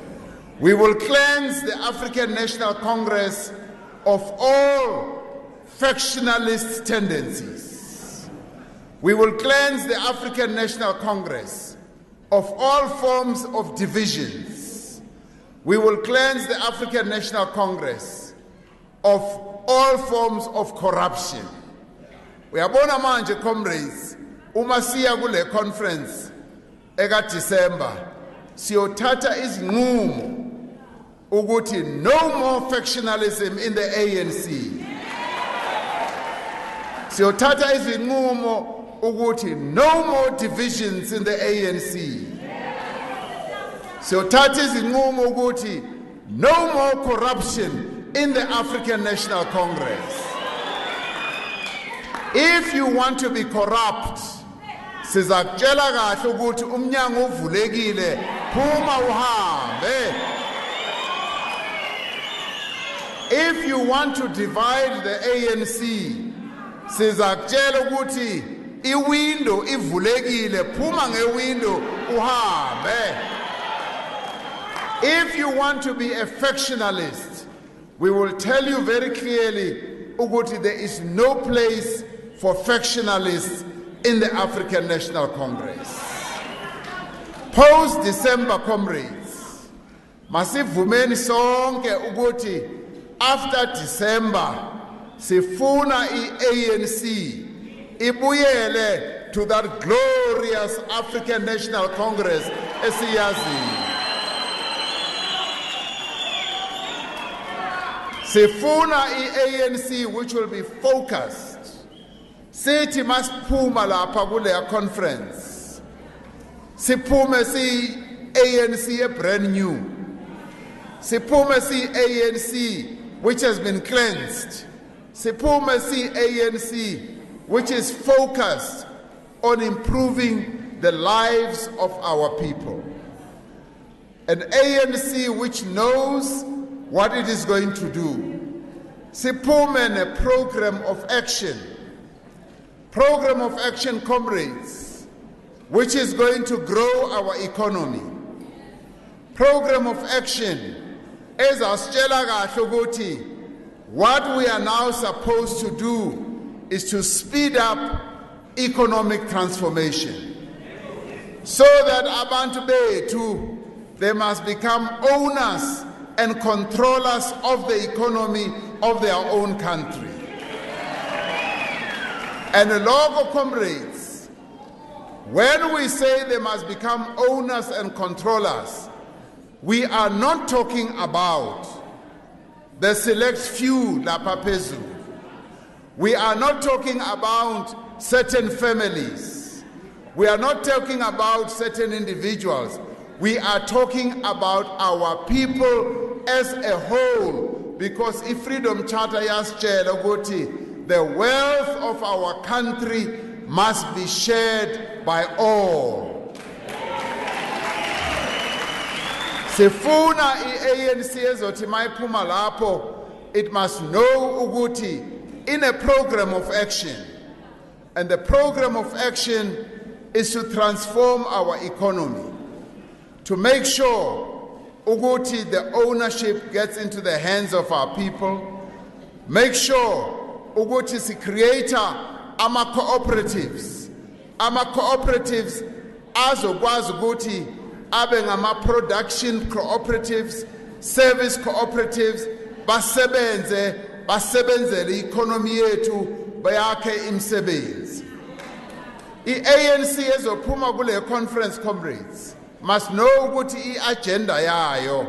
We will cleanse the African National Congress of all factionalist tendencies. We will cleanse the African National Congress of all forms of divisions. We will cleanse the African National Congress of all forms of corruption. Uyabona manje, comrades, uma siya kule conference eka December, siyothatha izinqumo ukuthi no more factionalism in the ANC. Siyothatha izinqumo ukuthi no more divisions in the ANC. Siyothatha izinqumo ukuthi no more corruption in the African National Congress. If you want to be corrupt, sizakutshela kahle ukuthi umnyango uvulekile, phuma uhambe. If you want to divide the ANC, sizakutshela ukuthi iwindow ivulekile, phuma ngewindow uhambe. If you want to be a factionalist, we will tell you very clearly, Uguti, there is no place for factionalists in the African National Congress. Post-December, comrades, masivumeni sonke ukuthi after December, sifuna i-ANC ibuyele to that glorious African National Congress esiyaziyo. Sifuna i-ANC which will be focused. Sithi masiphuma lapha kuleya conference. Siphume si-ANC brand new. Siphume si-ANC which has been cleansed. Siphume si-ANC which is focused on improving the lives of our people. An ANC which knows what it is going to do. Siphume a program of action. Program of action, comrades, which is going to grow our economy. Program of action, as asitshela kahle ukuthi what we are now supposed to do is to speed up economic transformation so that abantu bethu, they must become owners and controllers of the economy of their own country. And local comrades, when we say they must become owners and controllers, we are not talking about the select few lapha phezulu. We are not talking about certain families. We are not talking about certain individuals. We are talking about our people as a whole, because if Freedom Charter yasitshela ukuthi the wealth of our country must be shared by all. Sifuna i-ANC ezothi mayiphuma lapho, it must know ukuthi in a program of action, and the program of action is to transform our economy, to make sure ukuthi the ownership gets into the hands of our people, make sure ukuthi si create ama cooperatives azokwazi ukuthi abe ngama production cooperatives, service cooperatives, basebenzele economy yethu, bayakhe imisebenzi. I-ANC ezophuma kule conference, comrades, must know ukuthi i-agenda yayo,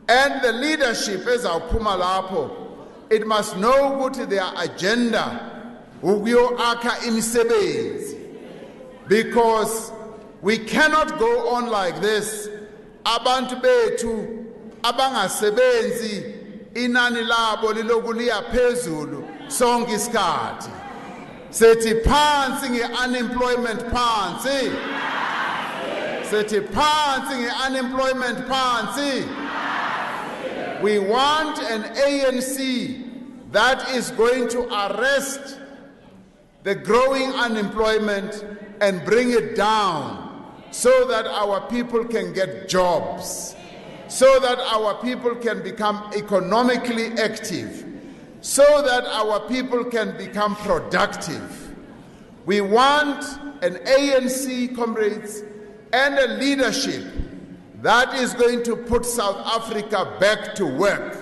and the leadership ezawuphuma lapho, it must know ukuthi their agenda ukuyoakha imisebenzi, because we cannot go on like this. Abantu bethu abangasebenzi inani labo liloku liya phezulu sonke isikhathi. Sethi phansi nge-unemployment phansi. Sethi phansi nge-unemployment phansi. We want an ANC that is going to arrest the growing unemployment and bring it down so that our people can get jobs, so that our people can become economically active, so that our people can become productive. We want an ANC, comrades, and a leadership that is going to put South Africa back to work.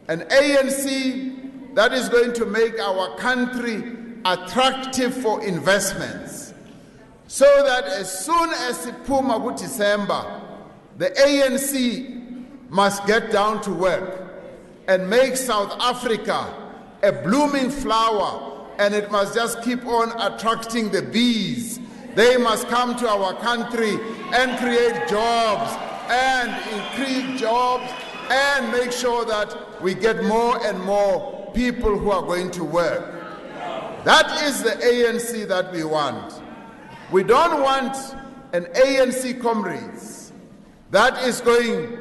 An ANC that is going to make our country attractive for investments, so that as soon as Puma go December, the ANC must get down to work and make South Africa a blooming flower, and it must just keep on attracting the bees. They must come to our country and create jobs and increase jobs and make sure that we get more and more people who are going to work. That is the ANC that we want. We don't want an ANC, comrades, that is going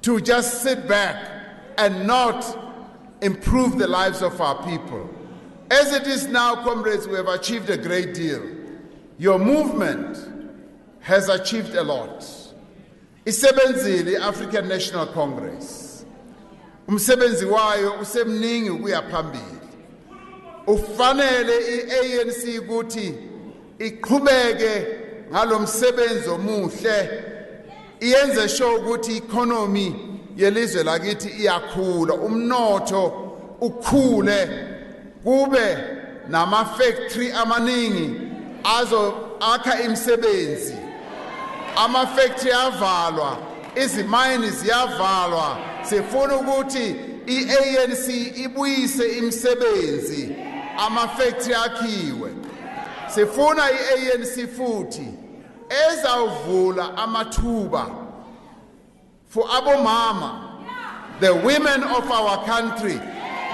to just sit back and not improve the lives of our people. As it is now, comrades, we have achieved a great deal. Your movement has achieved a lot. Isebenzile African National Congress. umsebenzi wayo usemningi ukuya phambili. Ufanele i-ANC ukuthi iqhubeke ngalomsebenzi omuhle, iyenze sure ukuthi economy yelizwe lakithi iyakhula, umnotho ukhule, kube nama factory amaningi azo akha imisebenzi. Ama factory avalwa, izimayini ziyavalwa. Sifuna ukuthi i-ANC ibuyise imisebenzi, ama factory akhiwe. Sifuna i-ANC futhi ezawuvula amathuba for abomama. The women of our country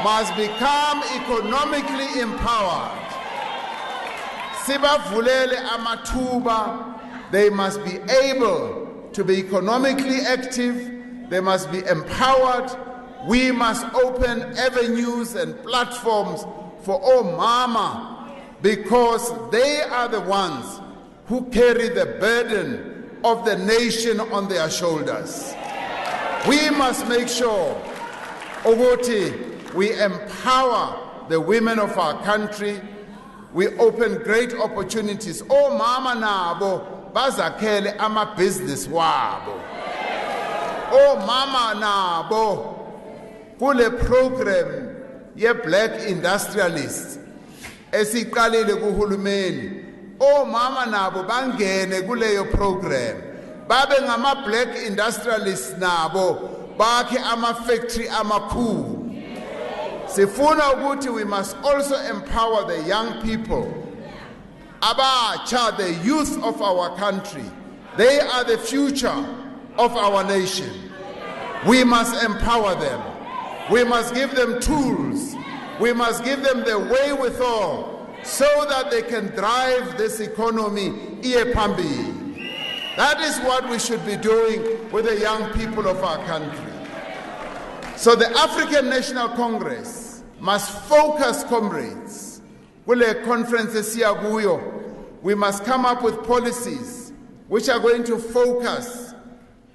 must become economically empowered. Sibavulele amathuba. They must be able to be economically active. They must be empowered. We must open avenues and platforms for all mama, because they are the ones who carry the burden of the nation on their shoulders. We must make sure, ukuthi, we empower the women of our country. We open great opportunities. Oh mama nabo bazakhele ama business wabo. Oh mama nabo kule program ye black industrialists esiqalile kuhulumeni. Oh mama nabo bangene kuleyo program. Babe ngama black industrialists nabo bakhe ama factory amakhulu. Sifuna ukuthi we must also empower the young people. Abacha, the youth of our country. They are the future of our nation. We must empower them. We must give them tools. We must give them the wherewithal so that they can drive this economy iye phambili. That is what we should be doing with the young people of our country. So the African National Congress must focus, comrades. Kule conference esiya kuyo, we must come up with policies which are going to focus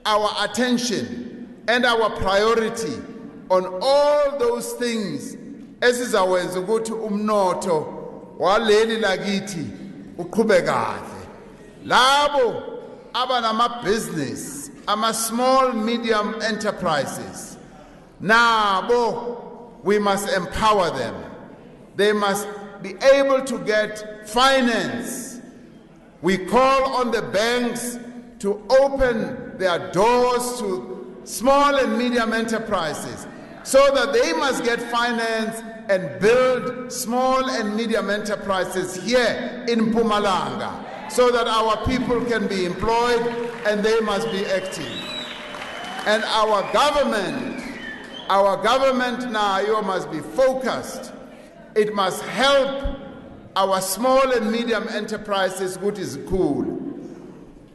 our attention and our priority on all those things ezizawenza ukuthi umnotho waleli lakithi uqhubeke kahle. Labo abanama business, ama small medium enterprises, nabo we must empower them. They must be able to get finance. We call on the banks to open their doors to small and medium enterprises so that they must get finance and build small and medium enterprises here in Mpumalanga so that our people can be employed and they must be active. And our government now must be focused. It must help our small and medium enterprises, which is cool.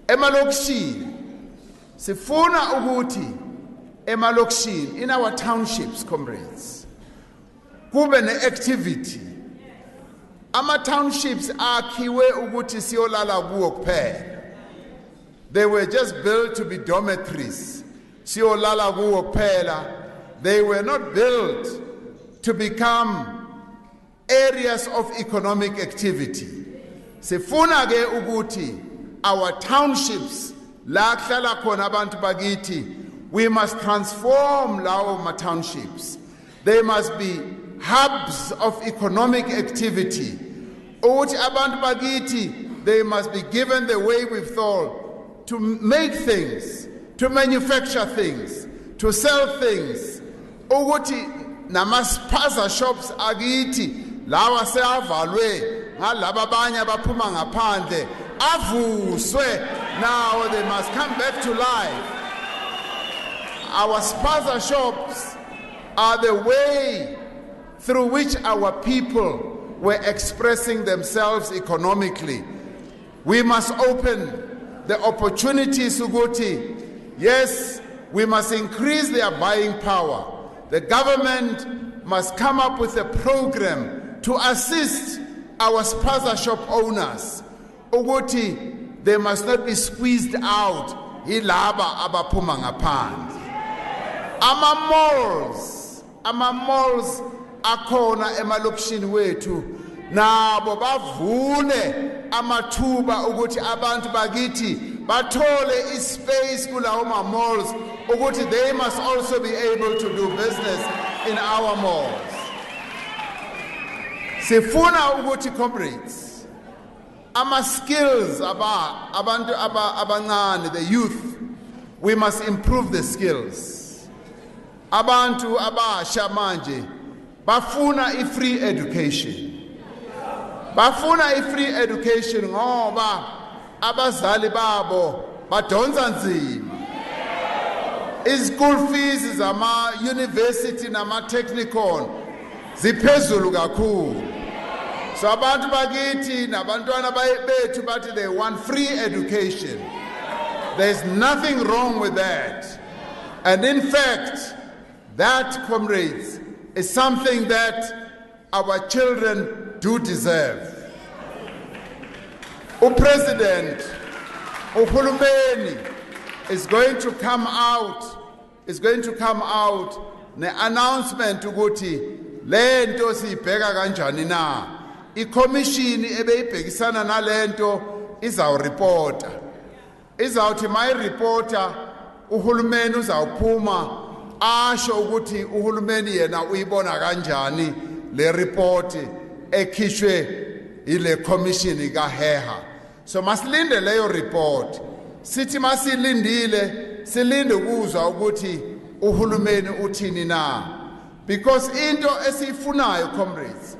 Emalokishini, sifuna ukuthi emalokishini, in our townships, comrades, kube ne-activity. Ama townships akhiwe ukuthi siyolala kuwo kuphela. They were just built to be dormitories. Siyolala kuwo kuphela. They were not built to become areas of economic activity. Sifuna ke ukuthi our townships la kuhlala khona abantu bakithi, we must transform lawo ma townships. They must be hubs of economic activity. Ukuthi abantu bakithi, they must be given the wherewithal to make things, to manufacture things, to sell things. Ukuthi namaspaza shops akithi lawa seavalwe ngalaba abanye abaphuma ngaphandle avuswe. Now they must come back to life. Our spaza shops are the way through which our people were expressing themselves economically. We must open the opportunities ukuthi, yes, we must increase their buying power. The government must come up with a program to assist our spaza shop owners. Ukuthi, they must not be squeezed out. Ilaba abaphuma ngaphandle. Ama malls ama-malls akhona emalokishini wethu nabo bavule amathuba ukuthi abantu bakithi bathole ispace kulawo ma-malls ukuthi they must also be able to do business in our malls. Sifuna ukuthi comrades, ama-skills abantu abancane, the youth, we must improve the skills. Abantu abasha manje bafuna i-free education. Bafuna i-free education ngoba abazali babo badonsa nzima. School fees zama-university nama-technicon ziphezulu kakhulu. So abantu bakithi nabantwana bethu bathi they want free education. There's nothing wrong with that. And in fact, that, comrades, is something that our children do deserve. President Uhulumeni is going to come out ne announcement ukuthi lento sibheka kanjani na. I-commission ebeyibhekisana nalento izawuripota. Izawuthi mayiripota uhulumeni uzawuphuma asho ukuthi uhulumeni yena uyibona kanjani le report ekhishwe ile commission kaHeha. So masilinde leyo report. Sithi masilindile silinde ukuzwa ukuthi uhulumeni uthini na. Because into esifunayo, comrades,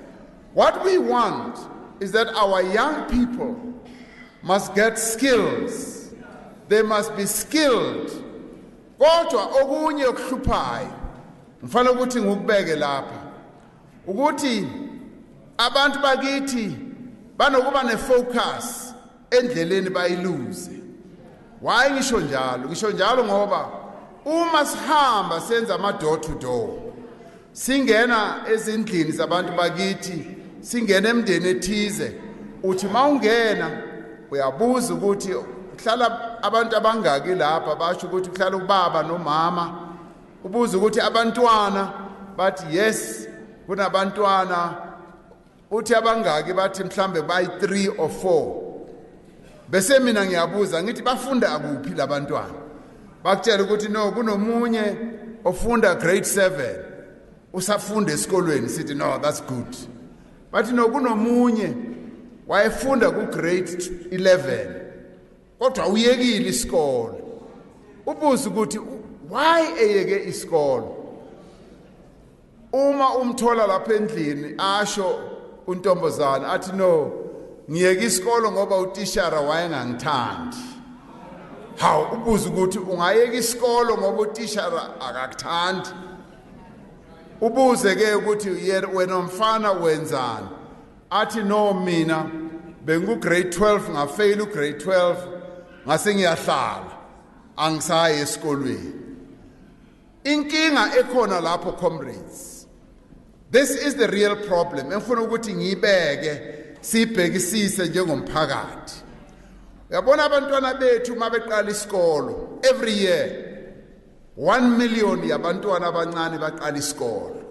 what we want is that our young people must get skills. They must be skilled. Kodwa okunye okuhluphayo mfana ukuthi ngikubeke lapha ukuthi abantu bakithi banokuba ne-focus endleleni bayiluze. Why ngisho njalo? Ngisho njalo ngoba uma sihamba senza ama-door to door, singena ezindlini zabantu bakithi, singena emndeni ethize, uthi mawungena uyabuza ukuthi kuhlala abantu abangaki lapha, basho ukuthi kuhlala ubaba nomama. Ubuza ukuthi abantwana, bathi yes kunabantwana. Uthi abangaki, bathi mhlambe bayi 3 or 4. Bese mina ngiyabuza ngithi bafunda akuphi labantwana? Bakutshela ukuthi no, kunomunye ofunda grade 7 usafunda esikolweni. Sithi no, that's good. Bathi no, kunomunye wayefunda ku grade 11 kodwa uyekile isikolo. Ubuza ukuthi why eyeke isikolo? Uma umthola lapha endlini asho untombazana athi no, ngiyeke isikolo ngoba utishara wayengangithandi. Hawu, ubuza ukuthi ungayeka isikolo ngoba utishara akakuthandi? Ubuze ke ukuthi wena mfana wenzani? Athi no, mina bengu grade 12 ngafail u grade 12 ngase ngiyahlala angisayi esikolweni. Inkinga ekhona lapho, comrades, this is the real problem. Engifuna ukuthi ngiyibeke sibhekisise njengomphakathi. Uyabona abantwana bethu mabeqala isikolo every year 1 million yabantwana abancane baqala isikolo.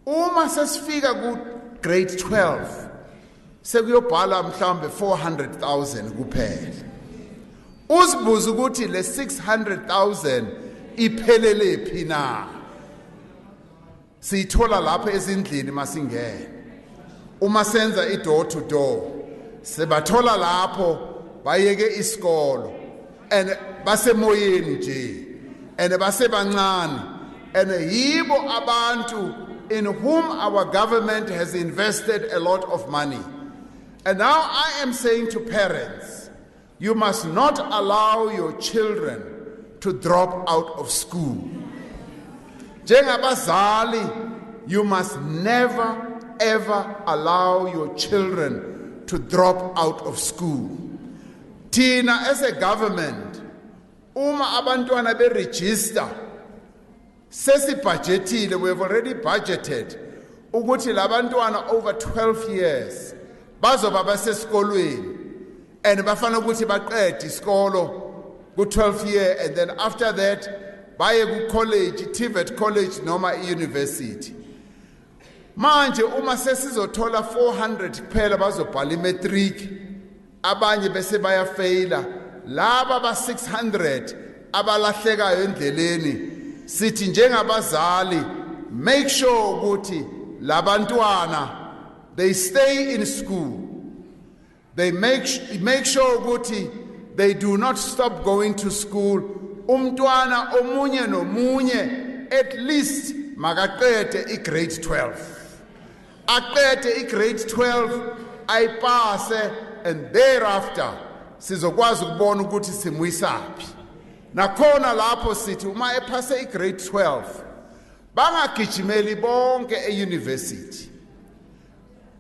Uma sesifika ku grade 12 sekuyobhala mhlambe 400,000 kuphela. Uzibuza ukuthi le 600,000 iphelele phi na? Siyithola lapha ezindlini masingena. Uma senza i-door to door, sebathola lapho bayeke isikolo and basemoyeni nje and basebancane and yibo abantu in whom our government has invested a lot of money. And now I am saying to parents, you must not allow your children to drop out of school. Njengabazali, you must never ever allow your children to drop out of school. Tina as a government, uma abantwana be register, sesi budgetile, we have already budgeted ukuthi labantwana over 12 years bazoba basesikolweni and bafana ukuthi baqede isikolo ku 12 year, and then after that baye ku-college, TVET college noma i-university. Manje uma sesizothola 400 kuphela bazobhala imatric, abanye bese bayafeyila, laba ba 600 abalahlekayo endleleni, sithi njengabazali make sure ukuthi labantwana they stay in school. They make sure ukuthi they do not stop going to school. Umntwana omunye nomunye at least makaqede i-grade 12. Aqede i-grade 12 ayipase, and thereafter sizokwazi ukubona ukuthi simuyisaphi. Nakhona lapho sithi uma ephase i-grade 12 bangagijimeli bonke e-university.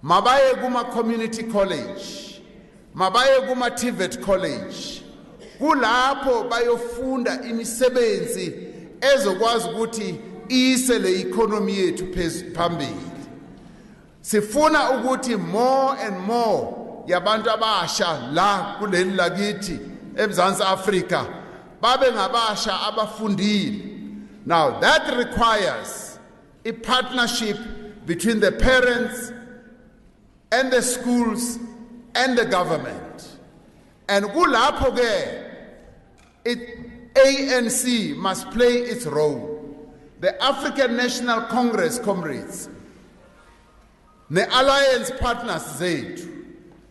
Mabaye kuma-community college, mabaye kuma-TVET college. Kulapho bayofunda imisebenzi ezokwazi ukuthi ise le economy yethu phambili. Sifuna ukuthi more and more yabantu abasha la kuleli lakithi eMzansi Afrika babe ngabasha abafundile. Now that requires a partnership between the parents and the schools and the government. And kulapho ke ANC must play its role. The African National Congress, comrades, the alliance partners zethu,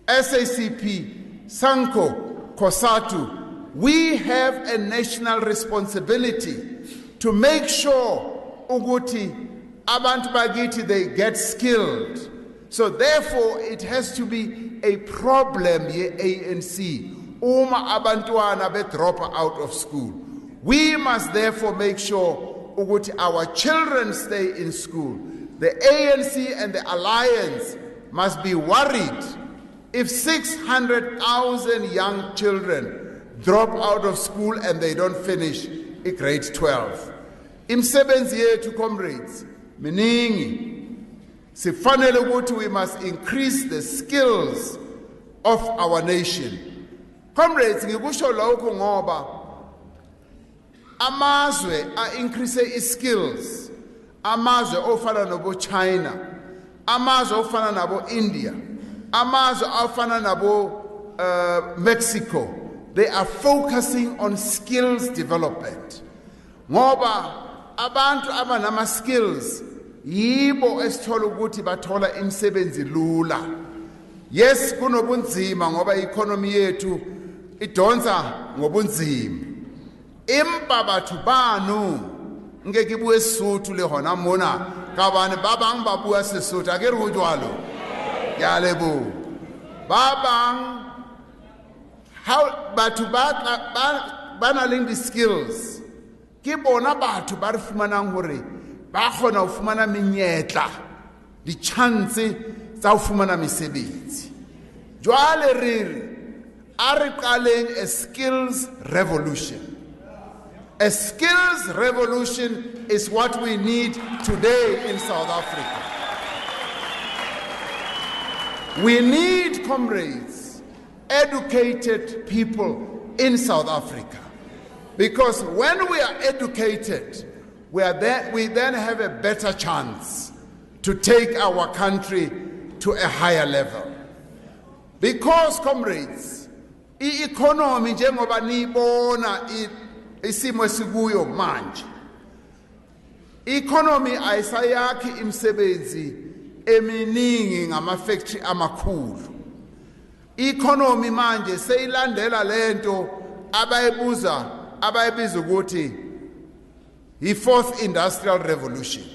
SACP, SANCO, COSATU, we have a national responsibility to make sure ukuthi abantu bakithi they get skilled. So therefore it has to be a problem ye ANC uma abantwana be drop out of school. We must therefore make sure ukuthi our children stay in school. The ANC and the alliance must be worried if 600,000 young children drop out of school and they don't finish in grade 12. Imsebenzi yethu, comrades, miningi. Sifanele ukuthi we must increase the skills of our nation. Comrades, ngikusho lokho ngoba amazwe increase skills. Amazwe ofana nabo China, amazwe ofana nabo India, amazwe ofana nabo Mexico, they are focusing on skills development. Ngoba abantu abanama skills yibo esithola ukuthi bathola imisebenzi lula. Yes, kunobunzima ngoba economy yethu idonsa ngobunzima. Impa bathu banu ngeke ibuye Sesotho le hona mona ka bane ba bang ba bua Sesotho akere go jwalo ya lebo ba bang how batho ba na leng di skills ke bona batho ba re fumanang hore ba khona ho fumana menyetla di chance tsa ho fumana mesebetsi. Jwale re are qaleng a skills revolution. A skills revolution is what we need today in South Africa. We need, comrades, educated people in South Africa. Because when we are educated, we then have a better chance to take our country to a higher level. Because, comrades, i-economy njengoba niyibona isimo esikuyo manje, economy ayisayakhi imisebenzi eminingi ngama-factory amakhulu. Economy manje seyilandela lento abayibiza ukuthi i-fourth industrial revolution.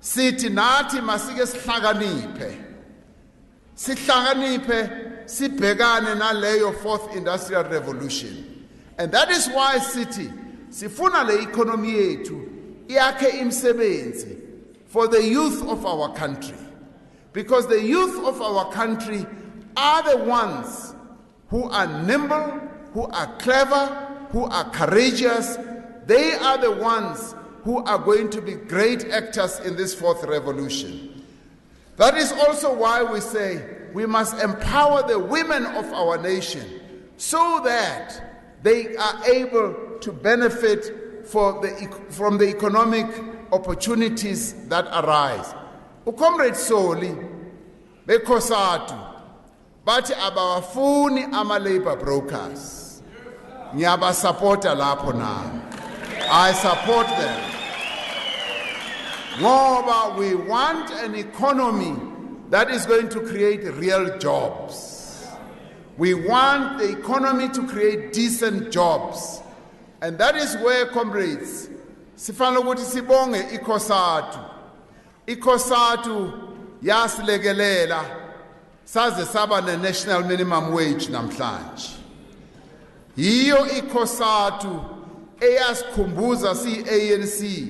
Sithi nathi masike sihlakaniphe sibhekane naleyo fourth industrial revolution. And that is why sifuna le economy yethu yakhe imisebenzi for the youth of our country. Because the youth of our country are the ones who are nimble, who are clever, who are courageous. They are the ones who are going to be great actors in this fourth revolution. That is also why we say we must empower the women of our nation so that they are able to benefit from the economic opportunities that arise. Ucomrade Soli, beCOSATU, bathi abawafuni ama-labor brokers. Ngiyabasupporta lapho nami. I support them. Ngoba we want an economy that is going to create real jobs. We want the economy to create decent jobs. And that is where, comrades, sifanele ukuthi sibonge iCOSATU. iCOSATU yasilekelela saze saba ne-national minimum wage namhlanje. Yiyo iCOSATU eyasikhumbuza si-ANC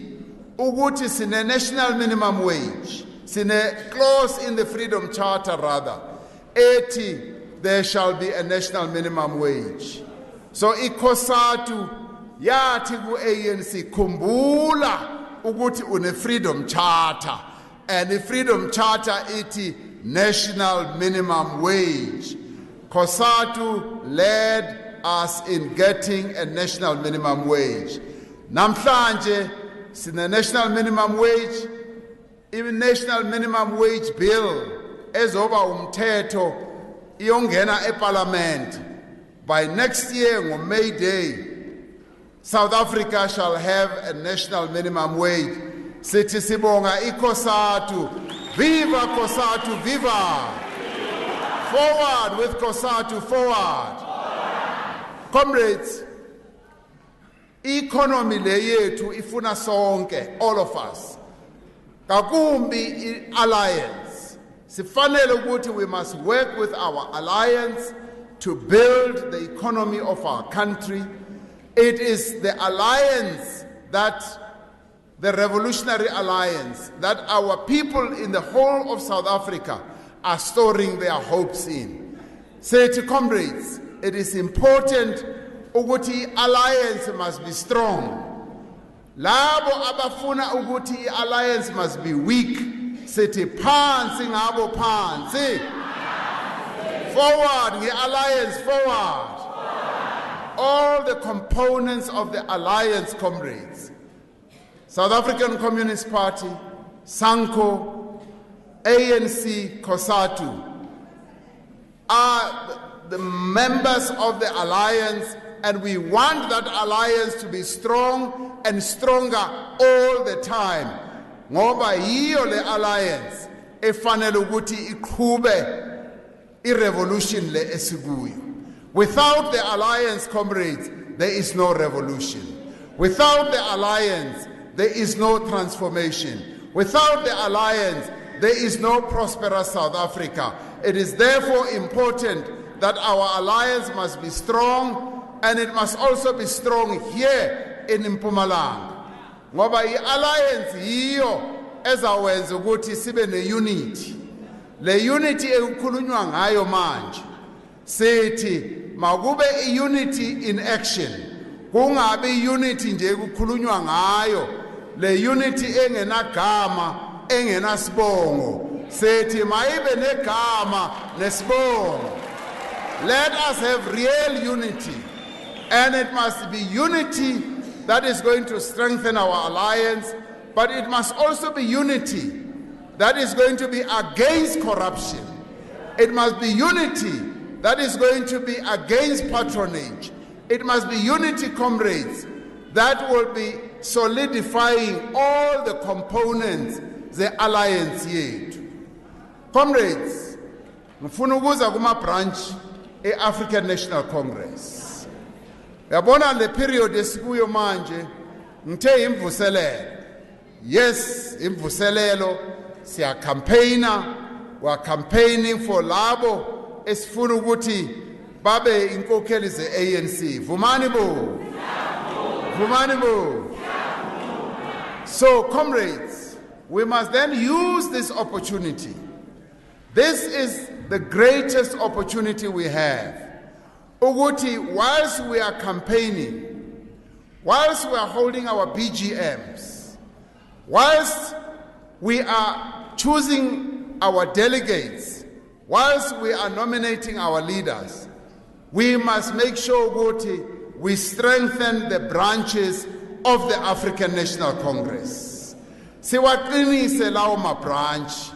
ukuthi sine-national minimum wage, sine-clause in the Freedom Charter rather, ethi there shall be a national minimum wage. So iCOSATU yathi ku-ANC khumbula ukuthi une-Freedom Charter, and the Freedom Charter ithi national minimum wage. COSATU led us in getting a national minimum wage. Namhlanje sine national minimum wage, even national minimum wage bill ezoba umthetho iyongena eParliament. By next year, on May Day, South Africa shall have a national minimum wage. Sithi sibonga iCOSATU. Viva COSATU, viva! Forward with COSATU, forward! Comrades, economy le yethu ifuna sonke, all of us. Kakumbi alliance. Sifanele ukuthi we must work with our alliance to build the economy of our country. It is the alliance that, the revolutionary alliance, that our people in the whole of South Africa are storing their hopes in. Say to comrades, it is important ukuthi alliance must be strong. Labo abafuna ukuthi alliance must be weak. Sithi phansi ngabo phansi. Forward, the alliance forward. All the components of the alliance, comrades, South African Communist Party, SANCO, ANC, COSATU, are the members of the alliance, and we want that alliance to be strong and stronger all the time. Ngoba yiyo le alliance efanele ukuthi iqhube irevolution le esikuyo. Without the alliance, comrades, there is no revolution. Without the alliance, there is no transformation. Without the alliance, there is no prosperous South Africa. It is therefore important that our alliance must be strong, and it must also be strong here in Mpumalanga. Ngoba i-alliance yiyo ezawenza ukuthi sibe ne-unity. Le unity ekukhulunywa ngayo manje, sithi makube i-unity in action. Kungabi unity nje ekukhulunywa ngayo, le unity engenagama, engenasibongo. Sithi mayibe negama nesibongo. Let us have real unity, and it must be unity that is going to strengthen our alliance, but it must also be unity that is going to be against corruption. It must be unity that is going to be against patronage. It must be unity, comrades, that will be solidifying all the components the alliance yethu. Comrades, ngifuna ukuza kuma branch e-African National Congress. Yabona le period esikuyo manje ngithe imvuselelo. Yes, imvuselelo siya campaigner, we are campaigning for labo esifuna ukuthi babe inkokheli ze-ANC. Vumani bo. Vumani bo. So comrades, we must then use this opportunity. This is the greatest opportunity we have. Ukuthi, whilst we are campaigning, whilst we are holding our BGMs, whilst we are choosing our delegates, whilst we are nominating our leaders, we must make sure ukuthi we strengthen the branches of the African National Congress. Siwaqinise lawo ma-branch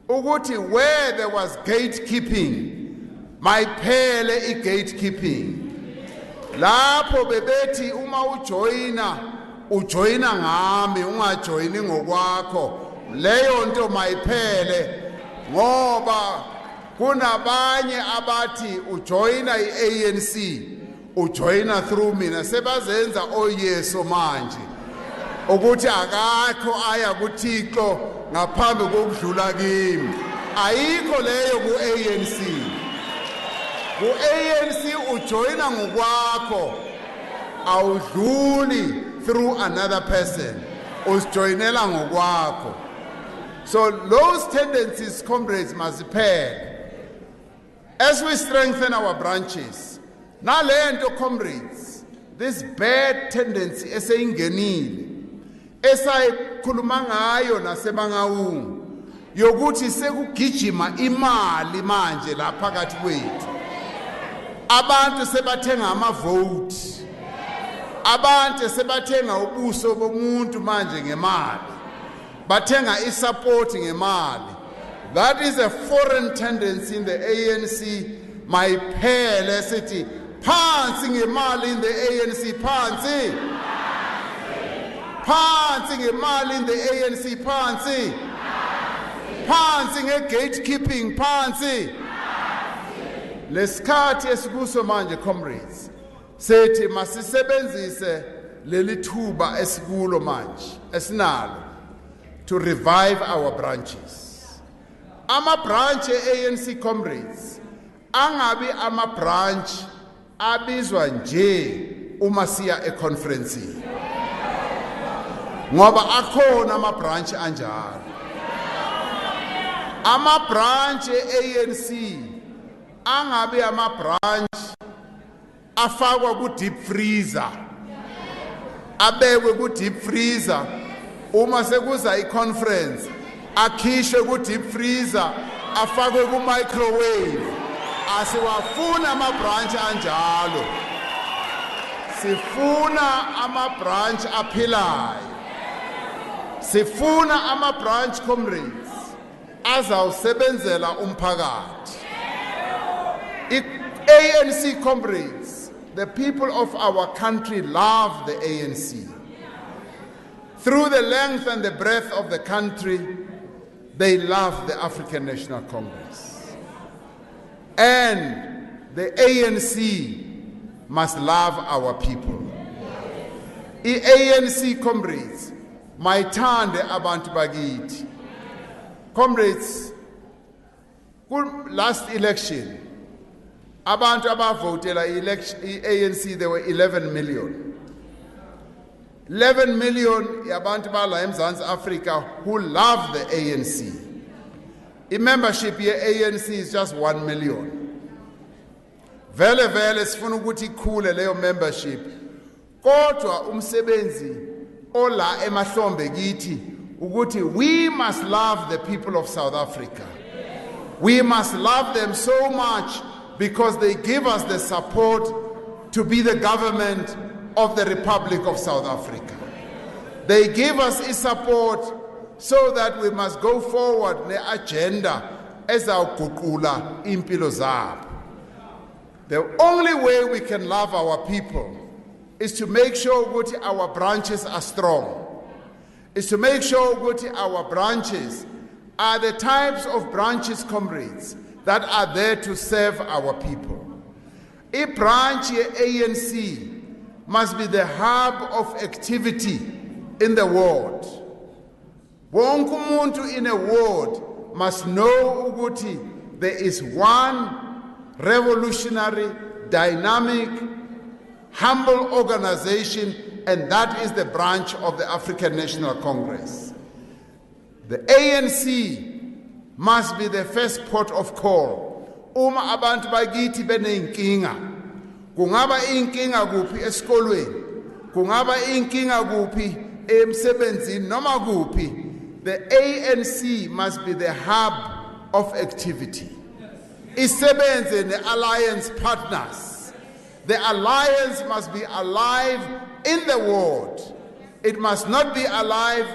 ukuthi where there was gatekeeping, mayiphele i-gatekeeping. Lapho bebethi uma ujoyina ngami ungajoyini ngokwakho, leyo nto mayiphele, ngoba kunabanye abathi ujoyina i-ANC ujoyina through mina, sebazenza oyeso manje ukuthi akakho aya kuThixo ngaphambi kokudlula kimi. Ayikho leyo ku-ANC. Ku-ANC ujoyina ngokwakho, awudluli through another person, usijoyinela ngokwakho. So those tendencies, comrades, must pair. As we strengthen our branches, nalento, comrades, this bad tendency eseyingenile, esayikhuluma ngayo naseMangaung, yokuthi sekugijima imali manje la phakathi kwethu. Abantu sebathenga ama-vote, abantu sebathenga ubuso bomuntu manje ngemali, bathenga i-support ngemali. That is a foreign tendency in the ANC. Mayiphele sithi phansi ngemali in the ANC, phansi. Phansi ngemali in the ANC, phansi. Phansi nge-gatekeeping, phansi. Lesikhathi esikuso manje, comrades, sethi masisebenzise leli thuba esikulo manje esinalo to revive our branches. Ama-branch e-ANC, comrades, angabi ama-branch abizwa nje uma siya e-conference, ngoba akhona ama-branch anjalo. Ama-branch e-ANC angabi ama-branch afakwa ku-deep freezer, abekwe ku-deep freezer, uma sekuza i-conference akhishwe ku-deep freezer, afakwe ku-microwave. Asiwafuna ama-branch anjalo. Sifuna ama-branch aphilayo. Sifuna ama-branch, comrades, azawusebenzela umphakathi. ANC, comrades, the people of our country love the ANC. Through the length and the breadth of the country, they love the African National Congress. And the ANC must love our people. ANC, comrades, mayithande abantu bakithi. Comrades, last election, abantu abavotela i-ANC, there were 11 million. 11 million yabantu bala eMzansi Africa who love the ANC. I-membership ye-ANC is just 1 million. Vele sifuna ukuthi ikhule leyo membership. Kodwa umsebenzi ola emahlombe kithi ukuthi we must love the people of South Africa. We must love them so much because they give us the support to be the government of the Republic of South Africa. They give us support so that we must go forward ne-agenda ezawuguqula impilo zabo. The only way we can love our people is to make sure that our branches are strong, is to make sure that our branches are the types of branches, comrades, that are there to serve our people. A branch ANC must be the hub of activity in the world. Wonke umuntu in a world must know ukuthi there is one revolutionary, dynamic, humble organization, and that is the branch of the African National Congress. The ANC must be the first port of call. Uma abantu bakithi beneyinkinga, kungaba inkinga kuphi esikolweni, kungaba inkinga kuphi emsebenzini noma kuphi, the ANC must be the hub of activity. Isebenze ne-alliance partners. The alliance must be alive in the world It must not be alive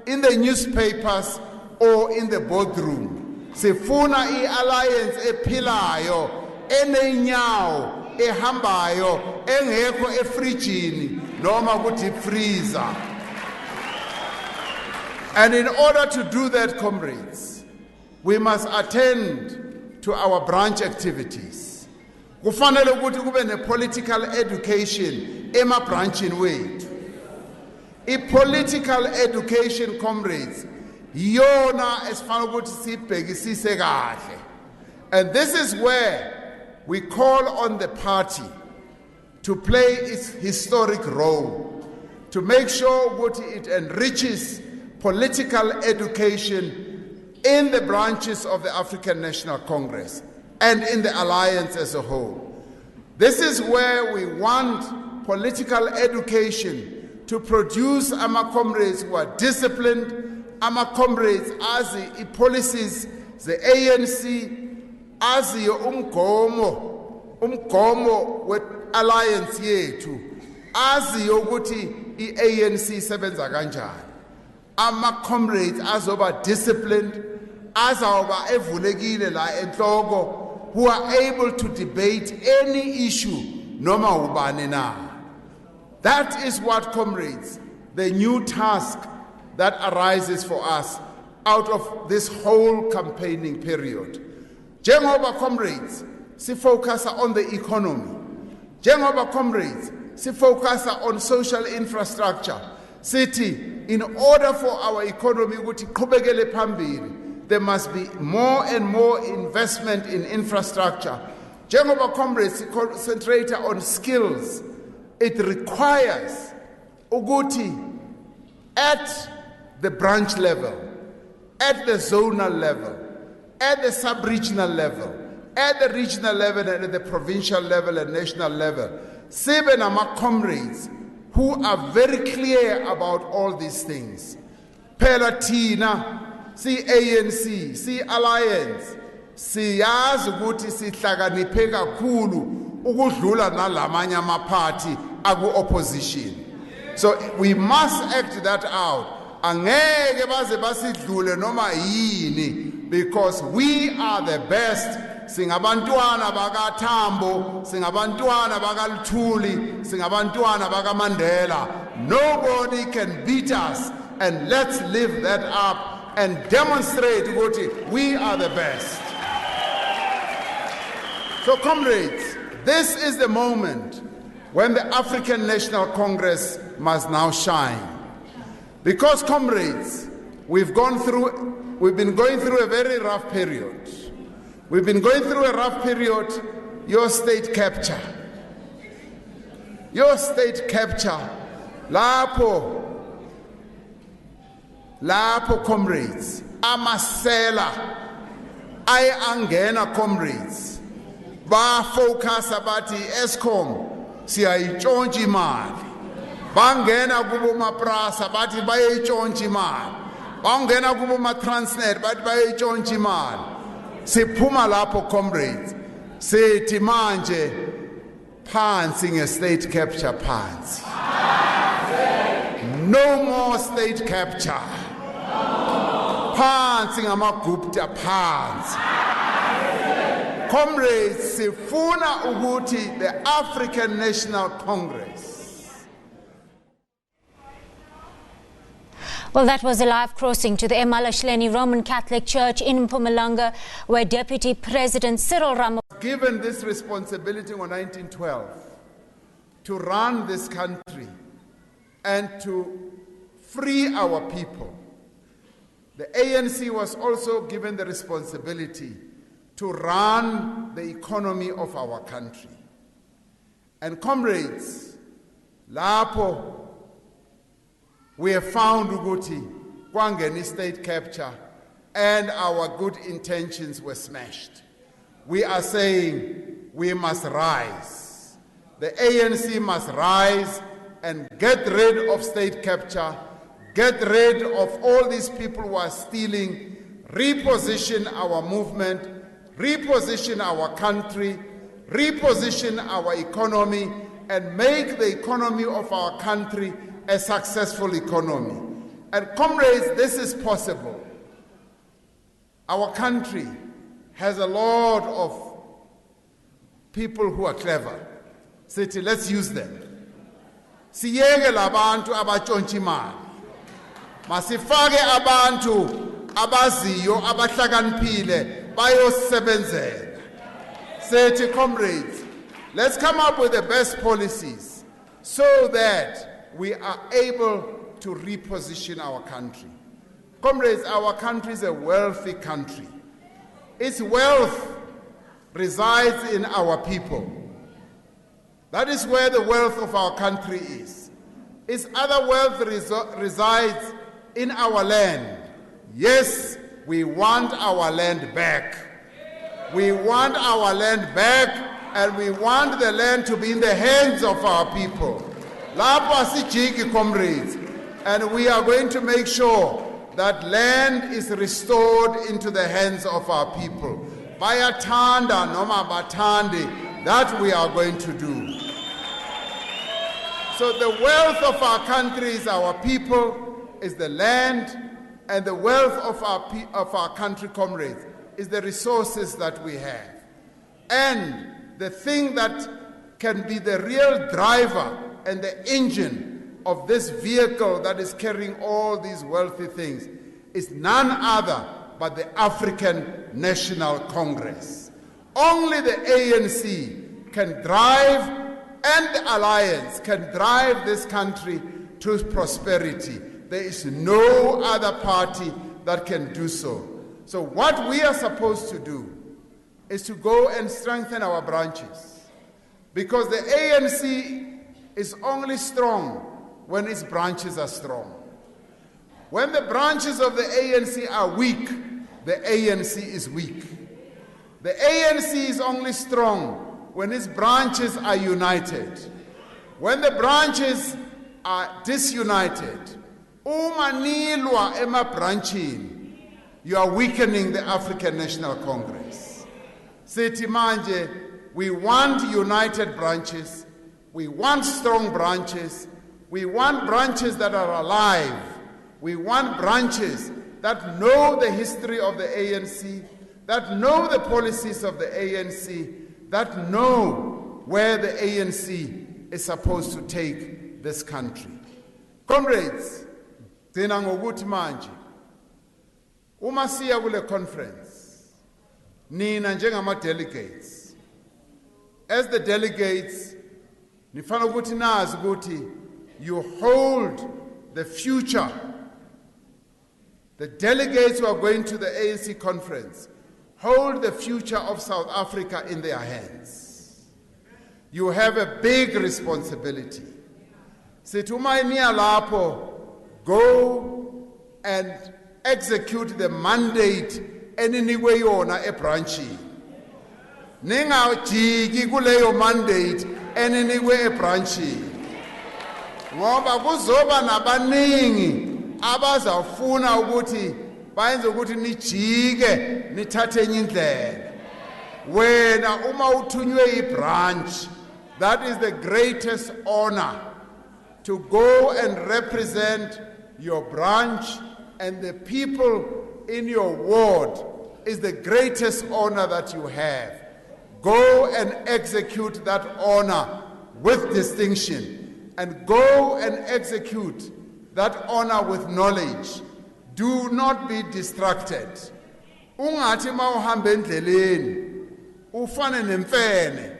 in the newspapers or in the boardroom. Sifuna i-alliance ephilayo, enenyawo, ehambayo, engekho efrijini, noma ku-deep freezer. And in order to do that, comrades, we must attend to our branch activities. Kufanele ukuthi kube ne-political education ema-branchini wethu. I-political education, comrades, yona esifana ukuthi sibhekisise kahle. And this is where we call on the party to play its historic role, to make sure that it enriches political education in the branches of the African National Congress and in the alliance as a whole. This is where we want political education to produce our comrades who are disciplined, our comrades as the policies, the ANC, as the umgomo with alliance yethu, as the yoguti ANC sebenza kanjani. Our comrades azoba disciplined, azoba evulekile la enhloko, who are able to debate any issue, noma ubani na. That is what, comrades, the new task that arises for us out of this whole campaigning period. Jengoba, comrades, si focus on the economy. Jengoba, comrades, si focus on social infrastructure. City, in order for our economy to qhubekele phambili, there must be more and more investment in infrastructure. Jengoba, comrades, concentrate on skills. It requires ukuthi at the branch level, at the zonal level, at the sub-regional level, at the regional level and at the provincial level and national level, sibe nama comrades who are very clear about all these things. Phela thina, si ANC, si alliance, siyazi ukuthi sihlakaniphe kakhulu ukudlula nalamanye ama-party aku-opposition. So we must act that out. Angeke baze basidlule noma yini, because we are the best. Singabantwana baka Tambo, singabantwana baka Luthuli, singabantwana baka Mandela. Nobody can beat us, and let's live that up and demonstrate that we are the best. So, comrades, this is the moment when the African National Congress must now shine. Because, comrades, we've been going through a very rough period. We've been going through a rough period. Your state capture. Your state capture. Lapho, comrades. Amasela. I angena, comrades. Ba focus abati Eskom. Siyayitshontsha imali. Bangena kubo maprasa bathi bayayitshontsha imali. Bangena kubo matransnet bathi bayayitshontsha imali. Siphuma lapho, comrades. Sithi manje phansi nge-state capture phansi. No more state capture. Phansi ngamagupta phansi. Comrades, sifuna ukuthi the African National Congress. Well, that was a live crossing to the Emalahleni Roman Catholic Church in Mpumalanga, where Deputy President Cyril Ramaphosa, given this responsibility in 1912 to run this country and to free our people, the ANC was also given the responsibility to run the economy of our country. And comrades, lapho we have found ukuthi kwangeni state capture and our good intentions were smashed. We are saying we must rise. The ANC must rise and get rid of state capture, get rid of all these people who are stealing, reposition our movement, reposition our country, reposition our economy, and make the economy of our country a successful economy. And comrades, this is possible. Our country has a lot of people who are clever. Sithi, let's use them. Siyeke labantu abatshontsha imali. Masifake abantu abaziyo abahlakaniphile bayosebenzela. Sithi, comrades, let's come up with the best policies so that we are able to reposition our country. Comrades, our country is a wealthy country. Its wealth resides in our people. That is where the wealth of our country is. Its other wealth resides in our land. Yes, we want our land back. We want our land back, and we want the land to be in the hands of our people. Lapho asijiki, comrades, and we are going to make sure that land is restored into the hands of our people. Bayathanda noma bathandi, that we are going to do. So the wealth of our country is our people, is the land, and the wealth of our country, comrades, is the resources that we have. And the thing that can be the real driver and the engine of this vehicle that is carrying all these wealthy things is none other but the African National Congress. Only the ANC can drive, and the alliance can drive this country to prosperity. There is no other party that can do so. So what we are supposed to do is to go and strengthen our branches, because the ANC is only strong when its branches are strong. When the branches of the ANC are weak, the ANC is weak. The ANC is only strong when its branches are united. When the branches are disunited, umanilwa ema branchini, you are weakening the African National Congress. Sithi manje, we want united branches, we want strong branches, we want branches that are alive. We want branches that know the history of the ANC, that know the policies of the ANC, that know where the ANC is supposed to take this country. Comrades, thina ngokuthi manje, uma siya kule conference, nina njengama delegates, as the delegates, nifana ukuthi nazi ukuthi you hold the future. The delegates who are going to the ANC conference hold the future of South Africa in their hands. You have a big responsibility. Sithi uma niya lapho, go and execute the mandate eninikwe yona ebranchini. Ningajiki kuleyo mandate eninikwe ebranchini. Ngoba kuzoba nabaningi abazafuna ukuthi bayenze ukuthi nijike nithathe enye indlela. Wena uma uthunywe ibranch, that is the greatest honor, to go and represent your branch and the people in your ward is the greatest honor that you have. Go and execute that honor with distinction. And go and execute that honor with knowledge. Do not be distracted. Ungathi mawuhamba endleleni ufane nemfene.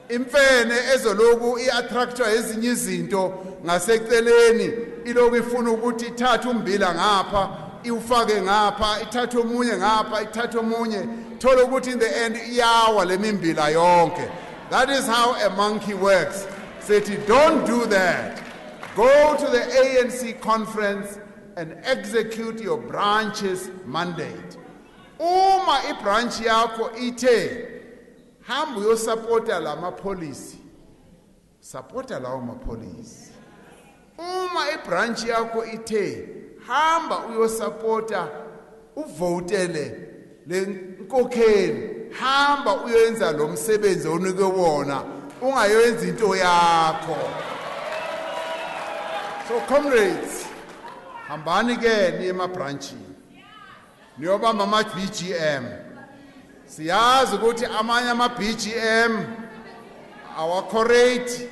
Imfene ezoloku iattractwa ezinye izinto ngaseceleni, iloku ifuna ukuthi ithathe umbila ngapha, iwufake ngapha, ithathe omunye ngapha, ithathe omunye, thola ukuthi in the end iyawa lemimbila yonke. That is how a monkey works. Say, don't do that. Go to the ANC conference and execute your branch's mandate. Uma ibranch yakho ithe hamba uyosupporta lama policy, supporta lawo ma policy. Uma ibranch yakho ithe hamba uyosupporta uvotele le nkokheli, hamba uyenza lo msebenzi onike wona, ungayenza into yakho. So comrades, hambani ke ni emabranchi. Niyoba mama BGM. Siyazi ukuthi amanye ama BGM awacorrect.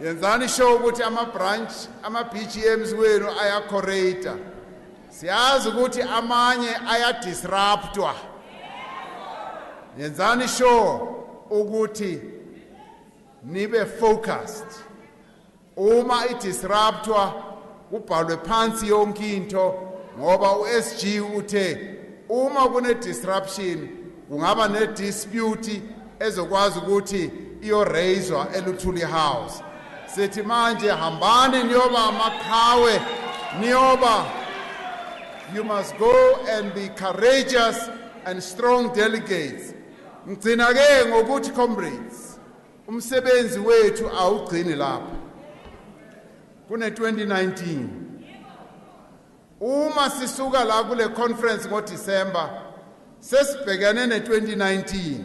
Yenzani show ukuthi ama branch ama BGMs wenu ayacorrect. Siyazi ukuthi amanye ayadisruptwa. Yenzani show ukuthi nibe focused. Uma idisruptwa ubhalwe phansi yonke into ngoba uSG uthe uma kune disruption kungaba ne dispute ezokwazi ukuthi iyo raiswa eluthuli house. Sithi manje hambani niyoba amaqhawe niyoba. You must go and be courageous and strong delegates. Ngcina ke ngokuthi comrades umsebenzi wethu awugcini lapha. Kune 2019 uma sisuka la kule conference ngoDecember sesibhekane ne2019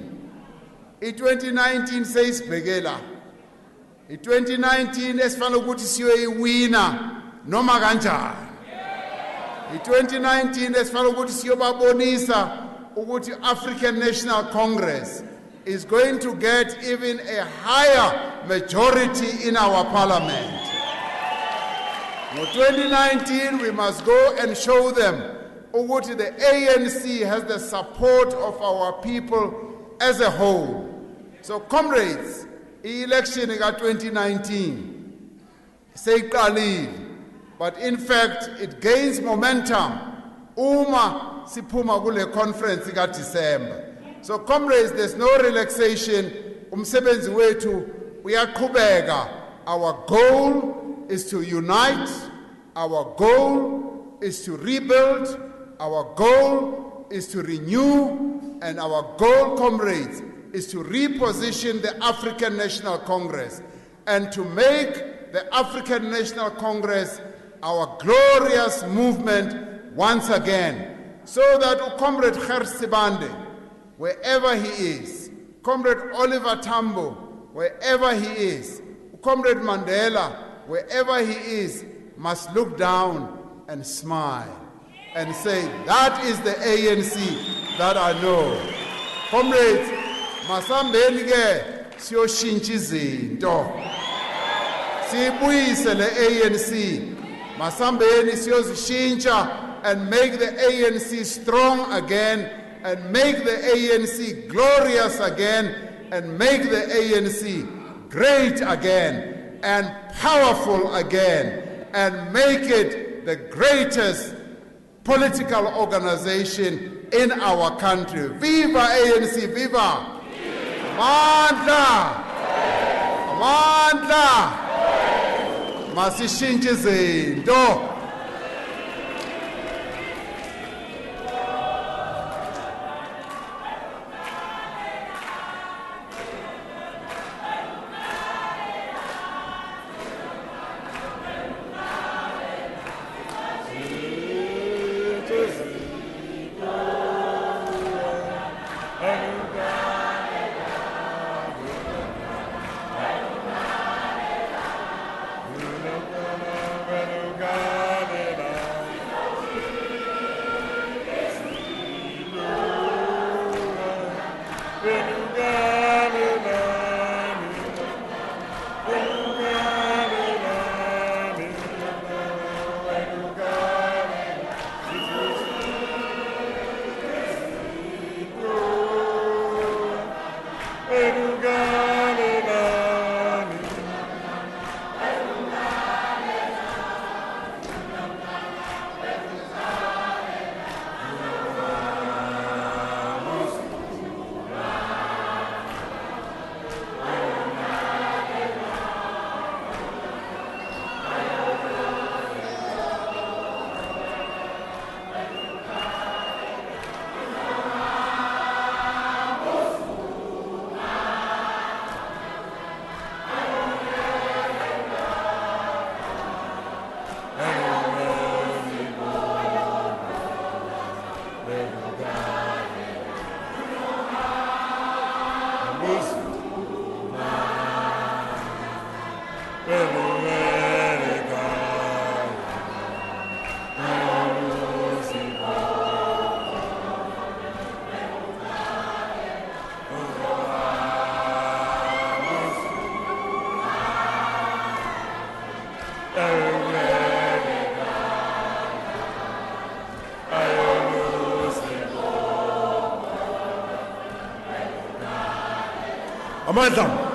i2019 seyisibhekela i2019 esifanele ukuthi siyoyiwina noma kanjani i2019 esifanele ukuthi siyobabonisa ukuthi African National Congress is going to get even a higher majority in our parliament. In 2019, we must go and show them ukuthi the ANC has the support of our people as a whole. So, comrades, election in 2019, seyiqalile, but in fact, it gains momentum uma siphuma kule conference in December. So, comrades, there's no relaxation. Umsebenzi wethu uyaqhubeka. Our goal is to unite, our goal is to rebuild, our goal is to renew, and our goal, comrades, is to reposition the African National Congress and to make the African National Congress our glorious movement once again, so that Comrade Gersibande, wherever he is, Comrade Oliver Tambo, wherever he is, Comrade Mandela, wherever he is, must look down and smile and say, that is the ANC that I know. Comrades, masambeni ke siyoshintsha izinto. Siyibuyise le ANC. Masambeni siyozishintsha and make the ANC strong again and make the ANC glorious again and make the ANC great again and powerful again and make it the greatest political organization in our country. Viva ANC, viva! Mandla! Mandla! Masishintshe izinto. Amandla.